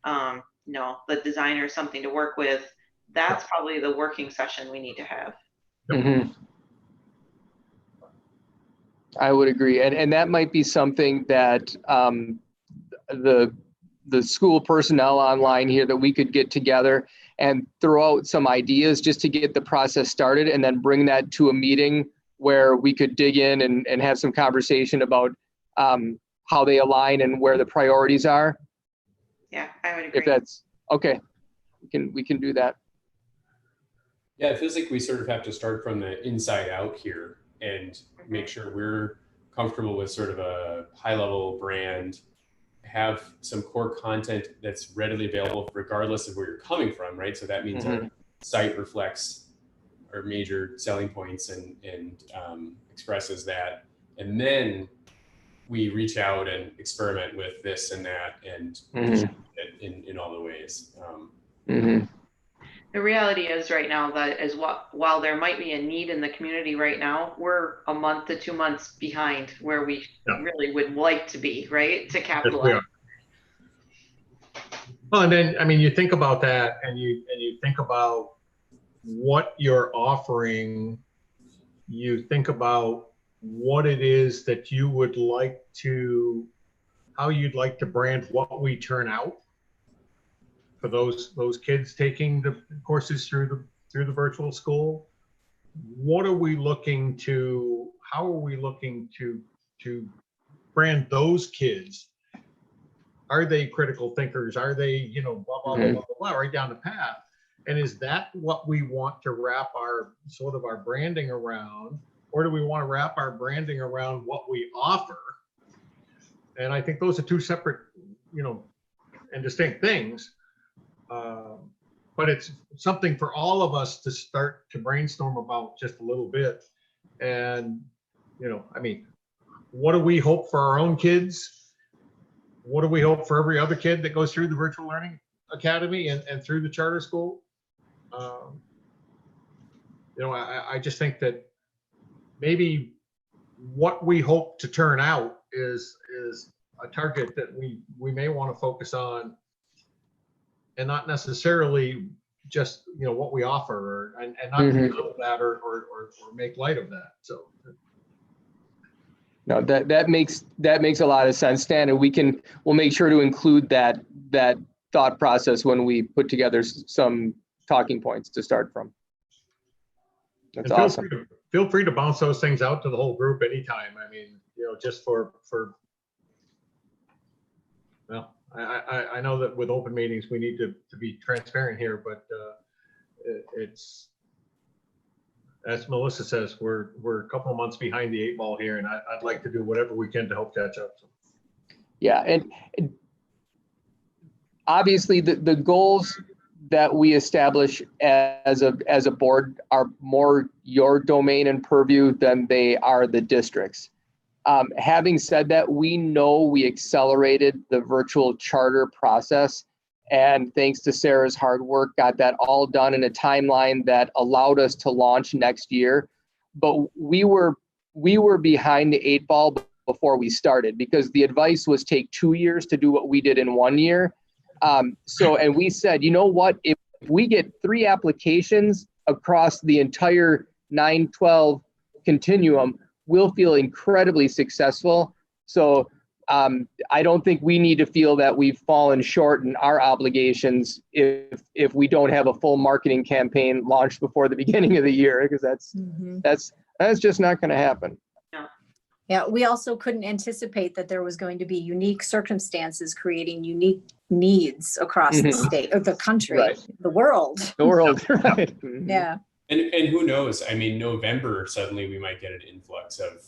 the designer something to work with, that's probably the working session we need to have. Mm-hmm. I would agree. And that might be something that the school personnel online here, that we could get together and throw out some ideas just to get the process started, and then bring that to a meeting where we could dig in and have some conversation about how they align and where the priorities are. Yeah, I would agree. If that's okay, we can do that. Yeah, it feels like we sort of have to start from the inside out here and make sure we're comfortable with sort of a high level brand, have some core content that's readily available regardless of where you're coming from, right? So that means our site reflects our major selling points and expresses that. And then we reach out and experiment with this and that and in all the ways. The reality is right now that is while there might be a need in the community right now, we're a month to 2 months behind where we really would like to be, right? To capitalize. Well, and then, I mean, you think about that and you think about what you're offering, you think about what it is that you would like to, how you'd like to brand what we turn out for those kids taking the courses through the virtual school. What are we looking to, how are we looking to brand those kids? Are they critical thinkers? Are they, you know, blah, blah, blah, blah, blah, right down the path? And is that what we want to wrap our sort of our branding around? Or do we want to wrap our branding around what we offer? And I think those are two separate, you know, and distinct things. But it's something for all of us to start to brainstorm about just a little bit. And, you know, I mean, what do we hope for our own kids? What do we hope for every other kid that goes through the virtual learning academy and through the charter school? You know, I just think that maybe what we hope to turn out is a target that we may want to focus on, and not necessarily just, you know, what we offer, and not belittle that or make light of that. So no, that makes a lot of sense, Stan, and we'll make sure to include that thought process when we put together some talking points to start from. That's awesome. Feel free to bounce those things out to the whole group anytime. I mean, you know, just for well, I know that with open meetings we need to be transparent here, but it's, as Melissa says, we're a couple of months behind the 8 ball here, and I'd like to do whatever we can to help catch up. Yeah, and obviously the goals that we establish as a board are more your domain and purview than they are the district's. Having said that, we know we accelerated the virtual charter process, and thanks to Sarah's hard work, got that all done in a timeline that allowed us to launch next year. But we were behind the 8 ball before we started, because the advice was take 2 years to do what we did in 1 year. And we said, you know what, if we get 3 applications across the entire 9-12 continuum, we'll feel incredibly successful. So I don't think we need to feel that we've fallen short in our obligations if we don't have a full marketing campaign launched before the beginning of the year, because that's just not going to happen. Yeah, we also couldn't anticipate that there was going to be unique circumstances creating unique needs across the state, or the country, the world. The world, right. Yeah. And who knows? I mean, November, suddenly we might get an influx of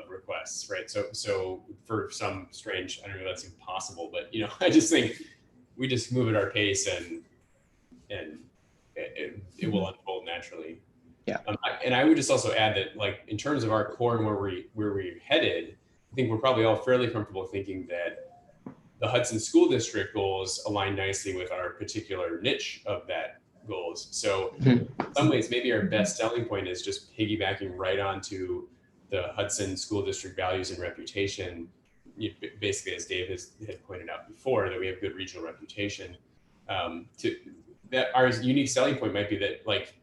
requests, right? So for some strange, I don't know if that's impossible, but, you know, I just think we just move at our pace and it will unfold naturally. Yeah. And I would just also add that, like, in terms of our core and where we're headed, I think we're probably all fairly comfortable thinking that the Hudson School District goals align nicely with our particular niche of that goals. So in some ways, maybe our best selling point is just piggybacking right onto the Hudson School District values and reputation. Basically, as Dave had pointed out before, that we have good regional reputation. That our unique selling point might be that, like,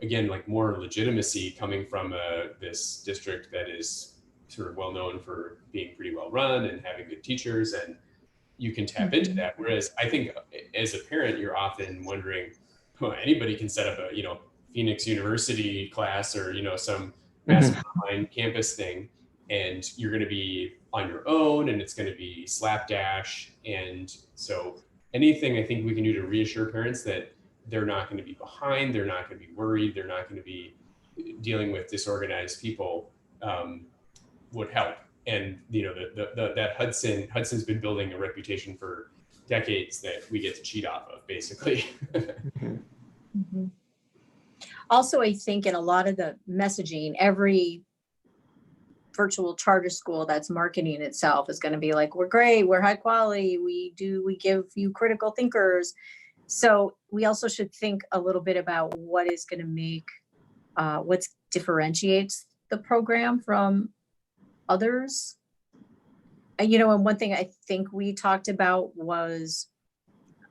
again, like more legitimacy coming from this district that is sort of well known for being pretty well run and having good teachers, and you can tap into that. Whereas I think as a parent, you're often wondering, well, anybody can set up a, you know, Phoenix University class or, you know, some massive online campus thing, and you're going to be on your own, and it's going to be slapdash. And so anything I think we can do to reassure parents that they're not going to be behind, they're not going to be worried, they're not going to be dealing with disorganized people, would help. And that Hudson's been building a reputation for decades that we get to cheat off of, basically. Mhm. Also, I think in a lot of the messaging, every virtual charter school that's marketing itself is going to be like, we're great, we're high quality, we give you critical thinkers. So we also should think a little bit about what is going to make, what differentiates the program from others. And one thing I think we talked about was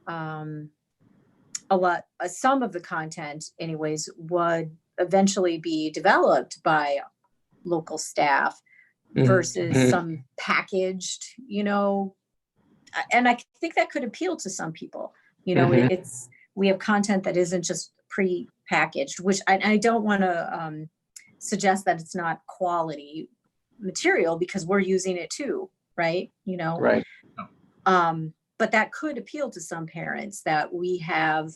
some of the content anyways would eventually be developed by local staff versus some packaged, and I think that could appeal to some people. We have content that isn't just pre-packaged, which I don't want to suggest that it's not quality material, because we're using it too, right? Right. But that could appeal to some parents, that we have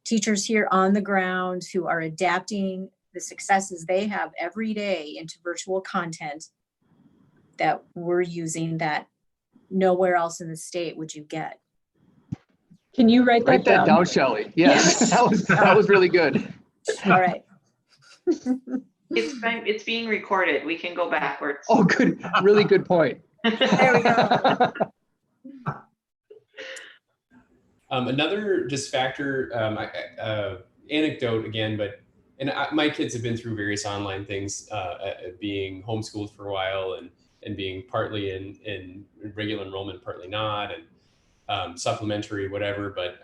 teachers here on the ground who are adapting the successes they have every day into virtual content that we're using, that nowhere else in the state would you get. Can you write Write that down, Shelley. Yes, that was really good. All right. It's being recorded. We can go backwards. Oh, good. Really good point. There we go. Another just factor, anecdote again, my kids have been through various online things, being homeschooled for a while and being partly in regular enrollment, partly not, and supplementary, whatever. But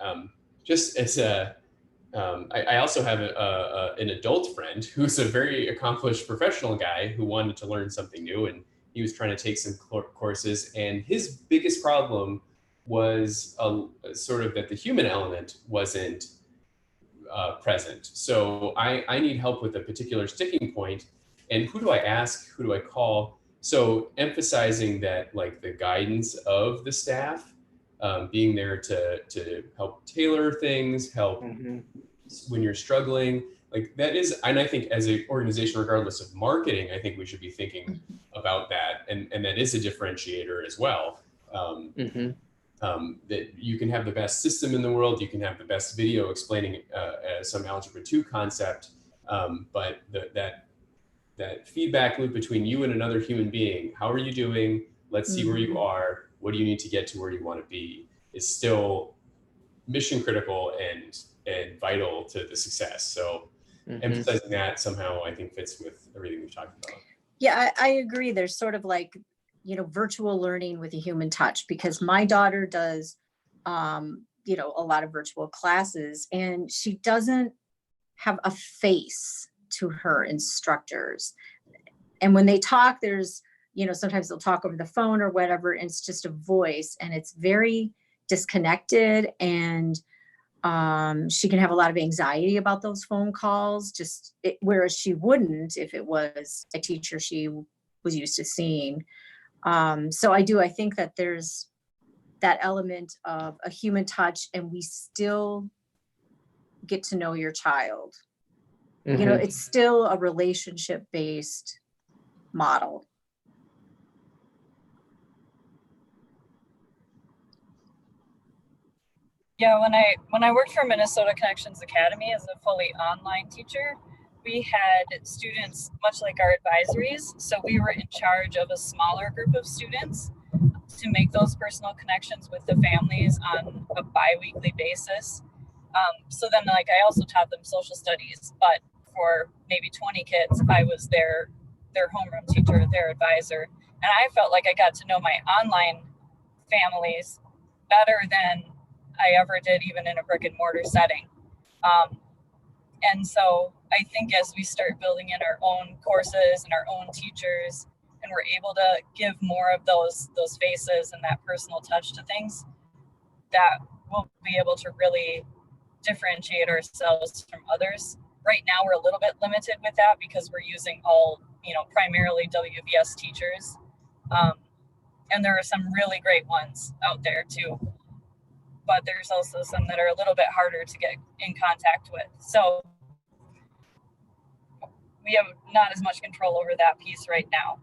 just as I also have an adult friend who's a very accomplished professional guy who wanted to learn something new, and he was trying to take some courses, and his biggest problem was sort of that the human element wasn't present. So I need help with a particular sticking point, and who do I ask? Who do I call? So emphasizing that, like, the guidance of the staff, being there to help tailor things, help when you're struggling, like that is, and I think as an organization, regardless of marketing, I think we should be thinking about that, and that is a differentiator as well. That you can have the best system in the world, you can have the best video explaining some Algebra 2 concept, but that feedback loop between you and another human being, how are you doing? Let's see where you are. What do you need to get to where you want to be? Is still mission critical and vital to the success. So emphasizing that somehow, I think, fits with everything we've talked about. Yeah, I agree. There's sort of like, virtual learning with a human touch, because my daughter does, a lot of virtual classes, and she doesn't have a face to her instructors. And when they talk, there's, sometimes they'll talk over the phone or whatever, and it's just a voice, and it's very disconnected, and she can have a lot of anxiety about those phone calls, whereas she wouldn't if it was a teacher she was used to seeing. So I think that there's that element of a human touch, and we still get to know your child. It's still a relationship-based model. Yeah, when I worked for Minnesota Connections Academy as a fully online teacher, we had students much like our advisories. So we were in charge of a smaller group of students to make those personal connections with the families on a bi-weekly basis. So then, like, I also taught them social studies, but for maybe 20 kids, I was their homeroom teacher, their advisor. And I felt like I got to know my online families better than I ever did even in a brick and mortar setting. And so I think as we start building in our own courses and our own teachers, and we're able to give more of those faces and that personal touch to things, that we'll be able to really differentiate ourselves from others. Right now, we're a little bit limited with that because we're using all, primarily WVS teachers. And there are some really great ones out there too. but there's also some that are a little bit harder to get in contact with. So we have not as much control over that piece right now.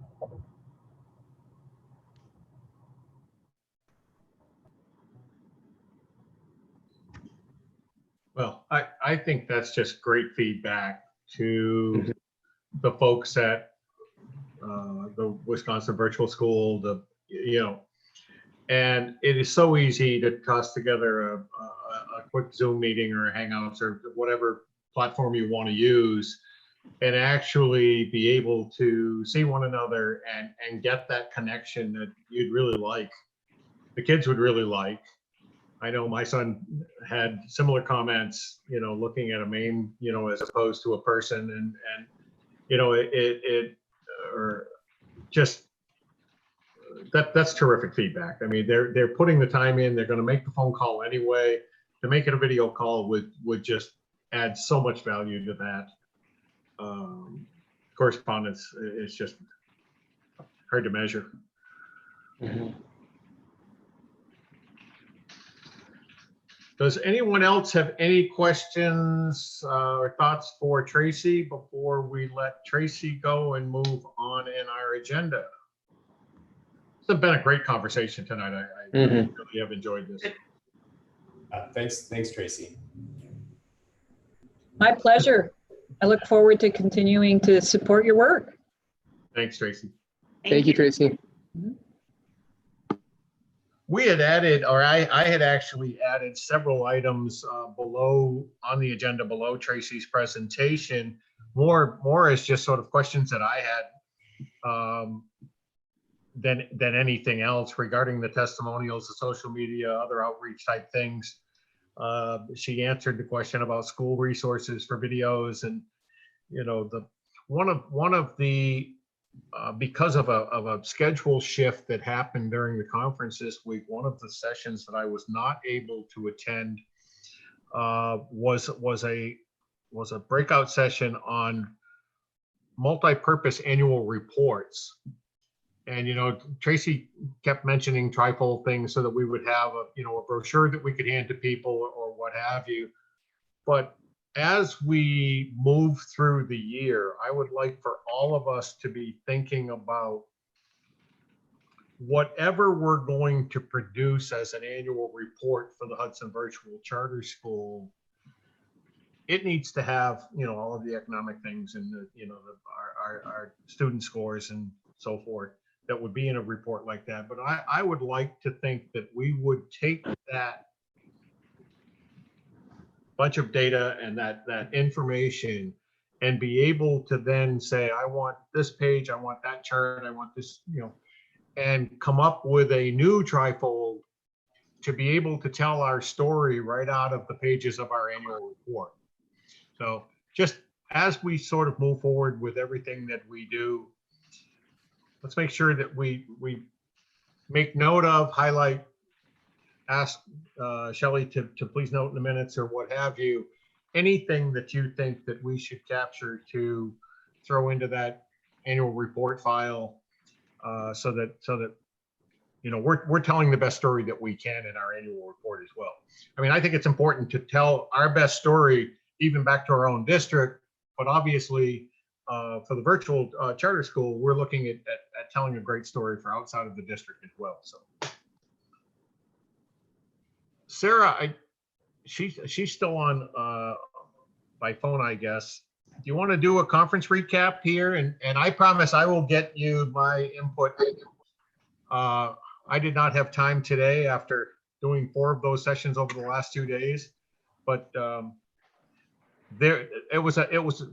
Well, I think that's just great feedback to the folks at the Wisconsin Virtual School, and it is so easy to toss together a quick Zoom meeting or a Hangouts or whatever platform you want to use and actually be able to see one another and get that connection that you'd really like, the kids would really like. I know my son had similar comments, looking at a meme, as opposed to a person, and or just that's terrific feedback. I mean, they're putting the time in. They're going to make the phone call anyway. To make it a video call would just add so much value to that. Correspondence is just hard to measure. Mm-hmm. Does anyone else have any questions or thoughts for Tracy before we let Tracy go and move on in our agenda? It's been a great conversation tonight. I really have enjoyed this. Thanks, Tracy. My pleasure. I look forward to continuing to support your work. Thanks, Tracy. Thank you, Tracy. We had added, or I had actually added several items below on the agenda below Tracy's presentation, more as just sort of questions that I had than anything else regarding the testimonials, the social media, other outreach type things. She answered the question about school resources for videos, and one of the because of a schedule shift that happened during the conference this week, one of the sessions that I was not able to attend was a breakout session on multi-purpose annual reports. And Tracy kept mentioning trifold things so that we would have a brochure that we could hand to people or what have you. But as we move through the year, I would like for all of us to be thinking about whatever we're going to produce as an annual report for the Hudson Virtual Charter School. It needs to have, all of the economic things and our student scores and so forth that would be in a report like that. But I would like to think that we would take that bunch of data and that information and be able to then say, I want this page, I want that chart, I want this, and come up with a new trifold to be able to tell our story right out of the pages of our annual report. So just as we sort of move forward with everything that we do, let's make sure that we make note of, highlight, ask Shelley to please note in the minutes or what have you, anything that you think that we should capture to throw into that annual report file, so that we're telling the best story that we can in our annual report as well. I mean, I think it's important to tell our best story even back to our own district, but obviously for the virtual charter school, we're looking at telling a great story for outside of the district as well. So Sarah, she's still on by phone, I guess. Do you want to do a conference recap here? And I promise I will get you my input. I did not have time today after doing 4 of those sessions over the last 2 days, but it was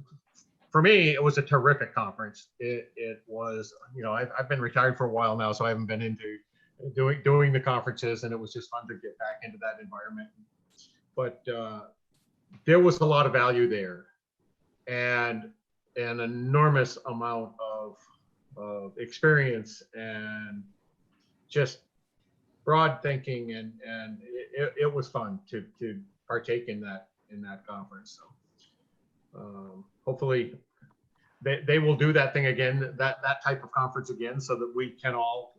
for me, it was a terrific conference. It was, I've been retired for a while now, so I haven't been into doing the conferences, and it was just fun to get back into that environment. But there was a lot of value there, and an enormous amount of experience and just broad thinking, and it was fun to partake in that conference. So hopefully they will do that thing again, that type of conference again, so that we can all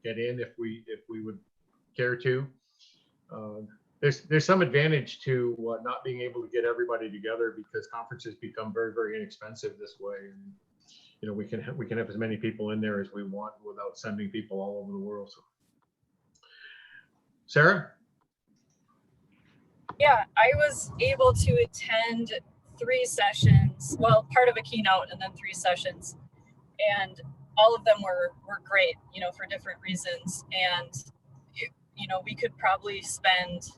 get in if we would care to. there's some advantage to not being able to get everybody together, because conferences become very, very inexpensive this way. And, you know, we can have as many people in there as we want without sending people all over the world. So, Sarah? Yeah, I was able to attend 3 sessions, well, part of a keynote and then 3 sessions. And all of them were great, you know, for different reasons. And, you know, we could probably spend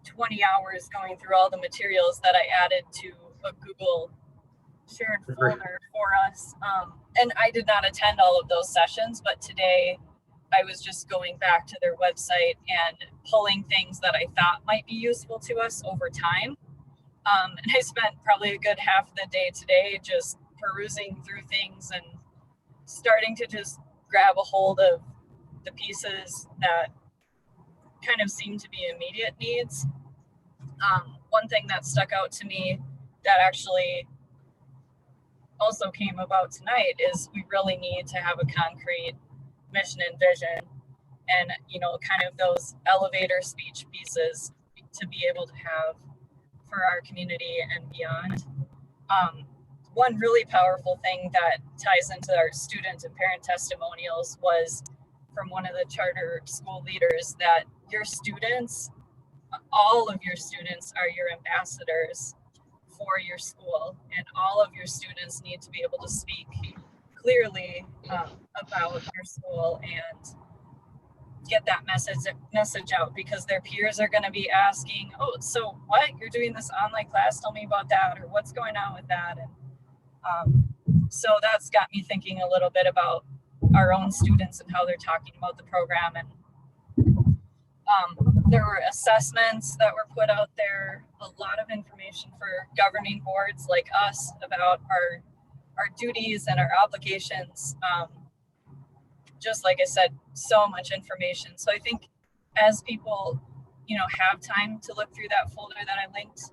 20 hours going through all the materials that I added to a Google shared folder for us. And I did not attend all of those sessions, but today I was just going back to their website and pulling things that I thought might be useful to us over time. And I spent probably a good half of the day today just perusing through things and starting to just grab a hold of the pieces that kind of seem to be immediate needs. One thing that stuck out to me that actually also came about tonight is we really need to have a concrete mission and vision, and, you know, kind of those elevator speech pieces to be able to have for our community and beyond. One really powerful thing that ties into our student and parent testimonials was from one of the charter school leaders, that your students, all of your students, are your ambassadors for your school, and all of your students need to be able to speak clearly about your school and get that message out, because their peers are going to be asking, oh, so what, you're doing this online class, tell me about that, or what's going on with that. And so that's got me thinking a little bit about our own students and how they're talking about the program. And there were assessments that were put out there, a lot of information for governing boards like us about our duties and our obligations. Just like I said, so much information. So I think as people, you know, have time to look through that folder that I linked,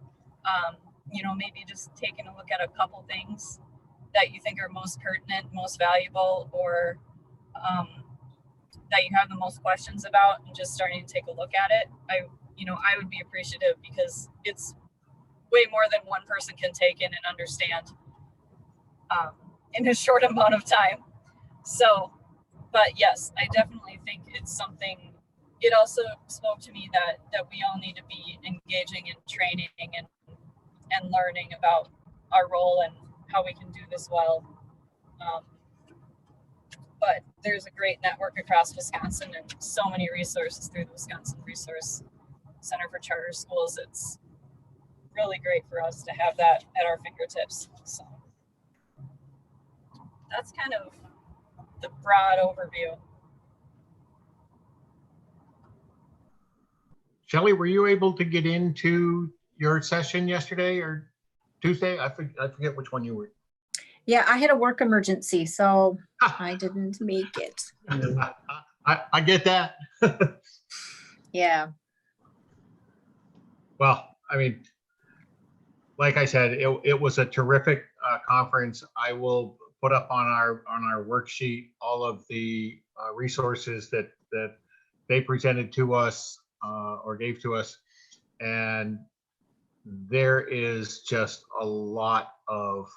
you know, maybe just taking a look at a couple things that you think are most pertinent, most valuable, or that you have the most questions about, and just starting to take a look at it. I would be appreciative, because it's way more than one person can take in and understand in a short amount of time. So, but yes, I definitely think it's something. It also spoke to me that we all need to be engaging in training and learning about our role and how we can do this well. But there's a great network across Wisconsin and so many resources through the Wisconsin Resource Center for Charter Schools. It's really great for us to have that at our fingertips. So that's kind of the broad overview. Shelley, were you able to get into your session yesterday or Tuesday? I forget which one you were. Yeah, I had a work emergency, so I didn't make it. I get that. Yeah. Well, I mean, like I said, it was a terrific conference. I will put up on our worksheet all of the resources that they presented to us or gave to us, and there is just a lot of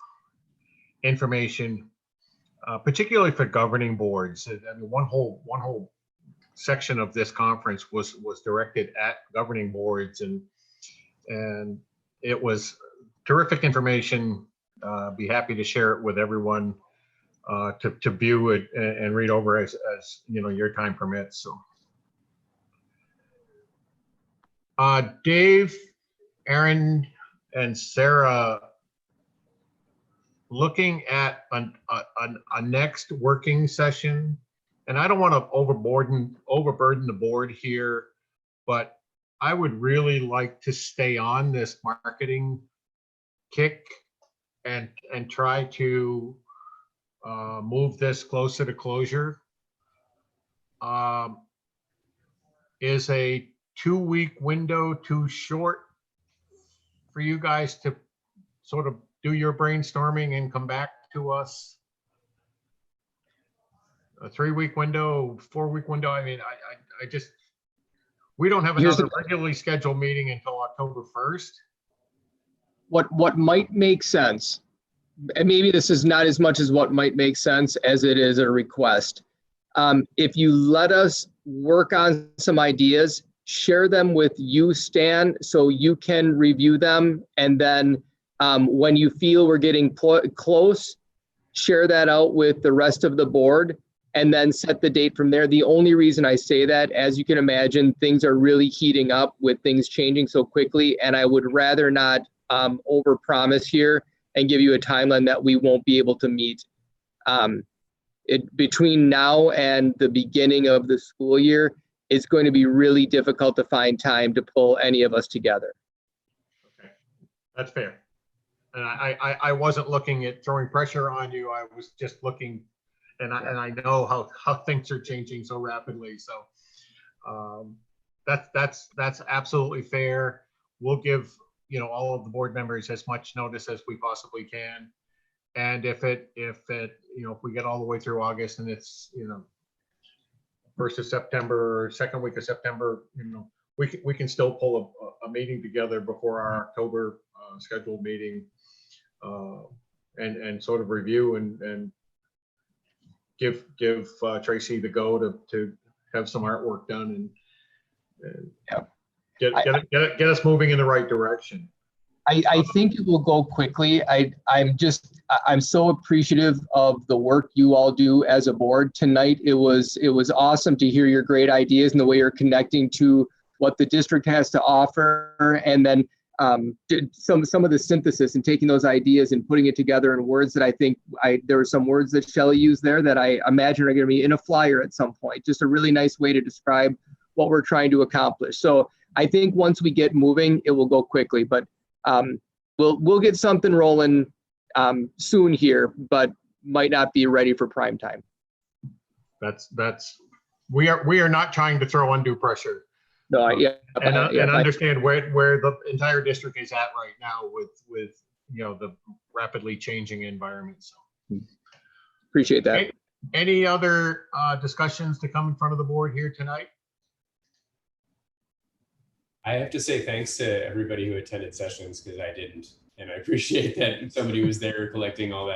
information, particularly for governing boards. I mean, one whole section of this conference was directed at governing boards, and it was terrific information. Be happy to share it with everyone to view it and read over as you know your time permits. So, Dave, Aaron, and Sarah, looking at a next working session, and I don't want to overburden the board here, but I would really like to stay on this marketing kick and try to move this closer to closure. Is a 2-week window too short for you guys to sort of do your brainstorming and come back to us? A 3-week window, 4-week window? I mean, I just, We don't have Here's another regularly scheduled meeting until October 1st. What might make sense, and maybe this is not as much as what might make sense as it is a request. If you let us work on some ideas, share them with you, Stan, so you can review them. And then when you feel we're getting close, share that out with the rest of the board and then set the date from there. The only reason I say that, as you can imagine, things are really heating up with things changing so quickly. And I would rather not overpromise here and give you a timeline that we won't be able to meet. Between now and the beginning of the school year, it's going to be really difficult to find time to pull any of us together. Okay, that's fair. And I wasn't looking at throwing pressure on you. I was just looking, and I know how things are changing so rapidly. So that's absolutely fair. We'll give all of the board members as much notice as we possibly can. And if we get all the way through August and it's 1st of September or second week of September, we can still pull a meeting together before our October scheduled meeting, and sort of review and give Tracy the go to have some artwork done and get us moving in the right direction. I think it will go quickly. I'm so appreciative of the work you all do as a board tonight. It was awesome to hear your great ideas and the way you're connecting to what the district has to offer, and then some of the synthesis and taking those ideas and putting it together in words that I think there were some words that Shelley used there that I imagine are going to be in a flyer at some point. Just a really nice way to describe what we're trying to accomplish. So I think once we get moving, it will go quickly, but we'll get something rolling soon here, but might not be ready for prime time. We are not trying to throw undue pressure. No, and understand where the entire district is at right now with the rapidly changing environment. So appreciate that. Any other discussions to come in front of the board here tonight? I have to say thanks to everybody who attended sessions, because I didn't, and I appreciate that somebody was there collecting all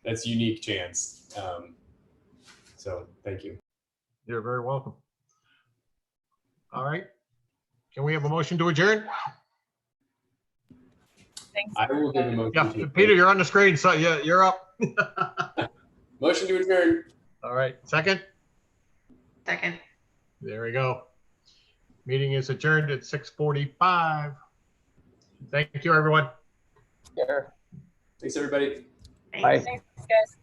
that's unique chance. So thank you. You're very welcome. All right. Can we have a motion to adjourn? Thanks. I will give a motion. Yeah, Peter, you're on the screen, so yeah, you're up. Motion to adjourn. All right. Second? Second. There we go. Meeting is adjourned at 6:45. Thank you, everyone. Yeah. Thanks, everybody. Bye. Thanks. Thanks, guys.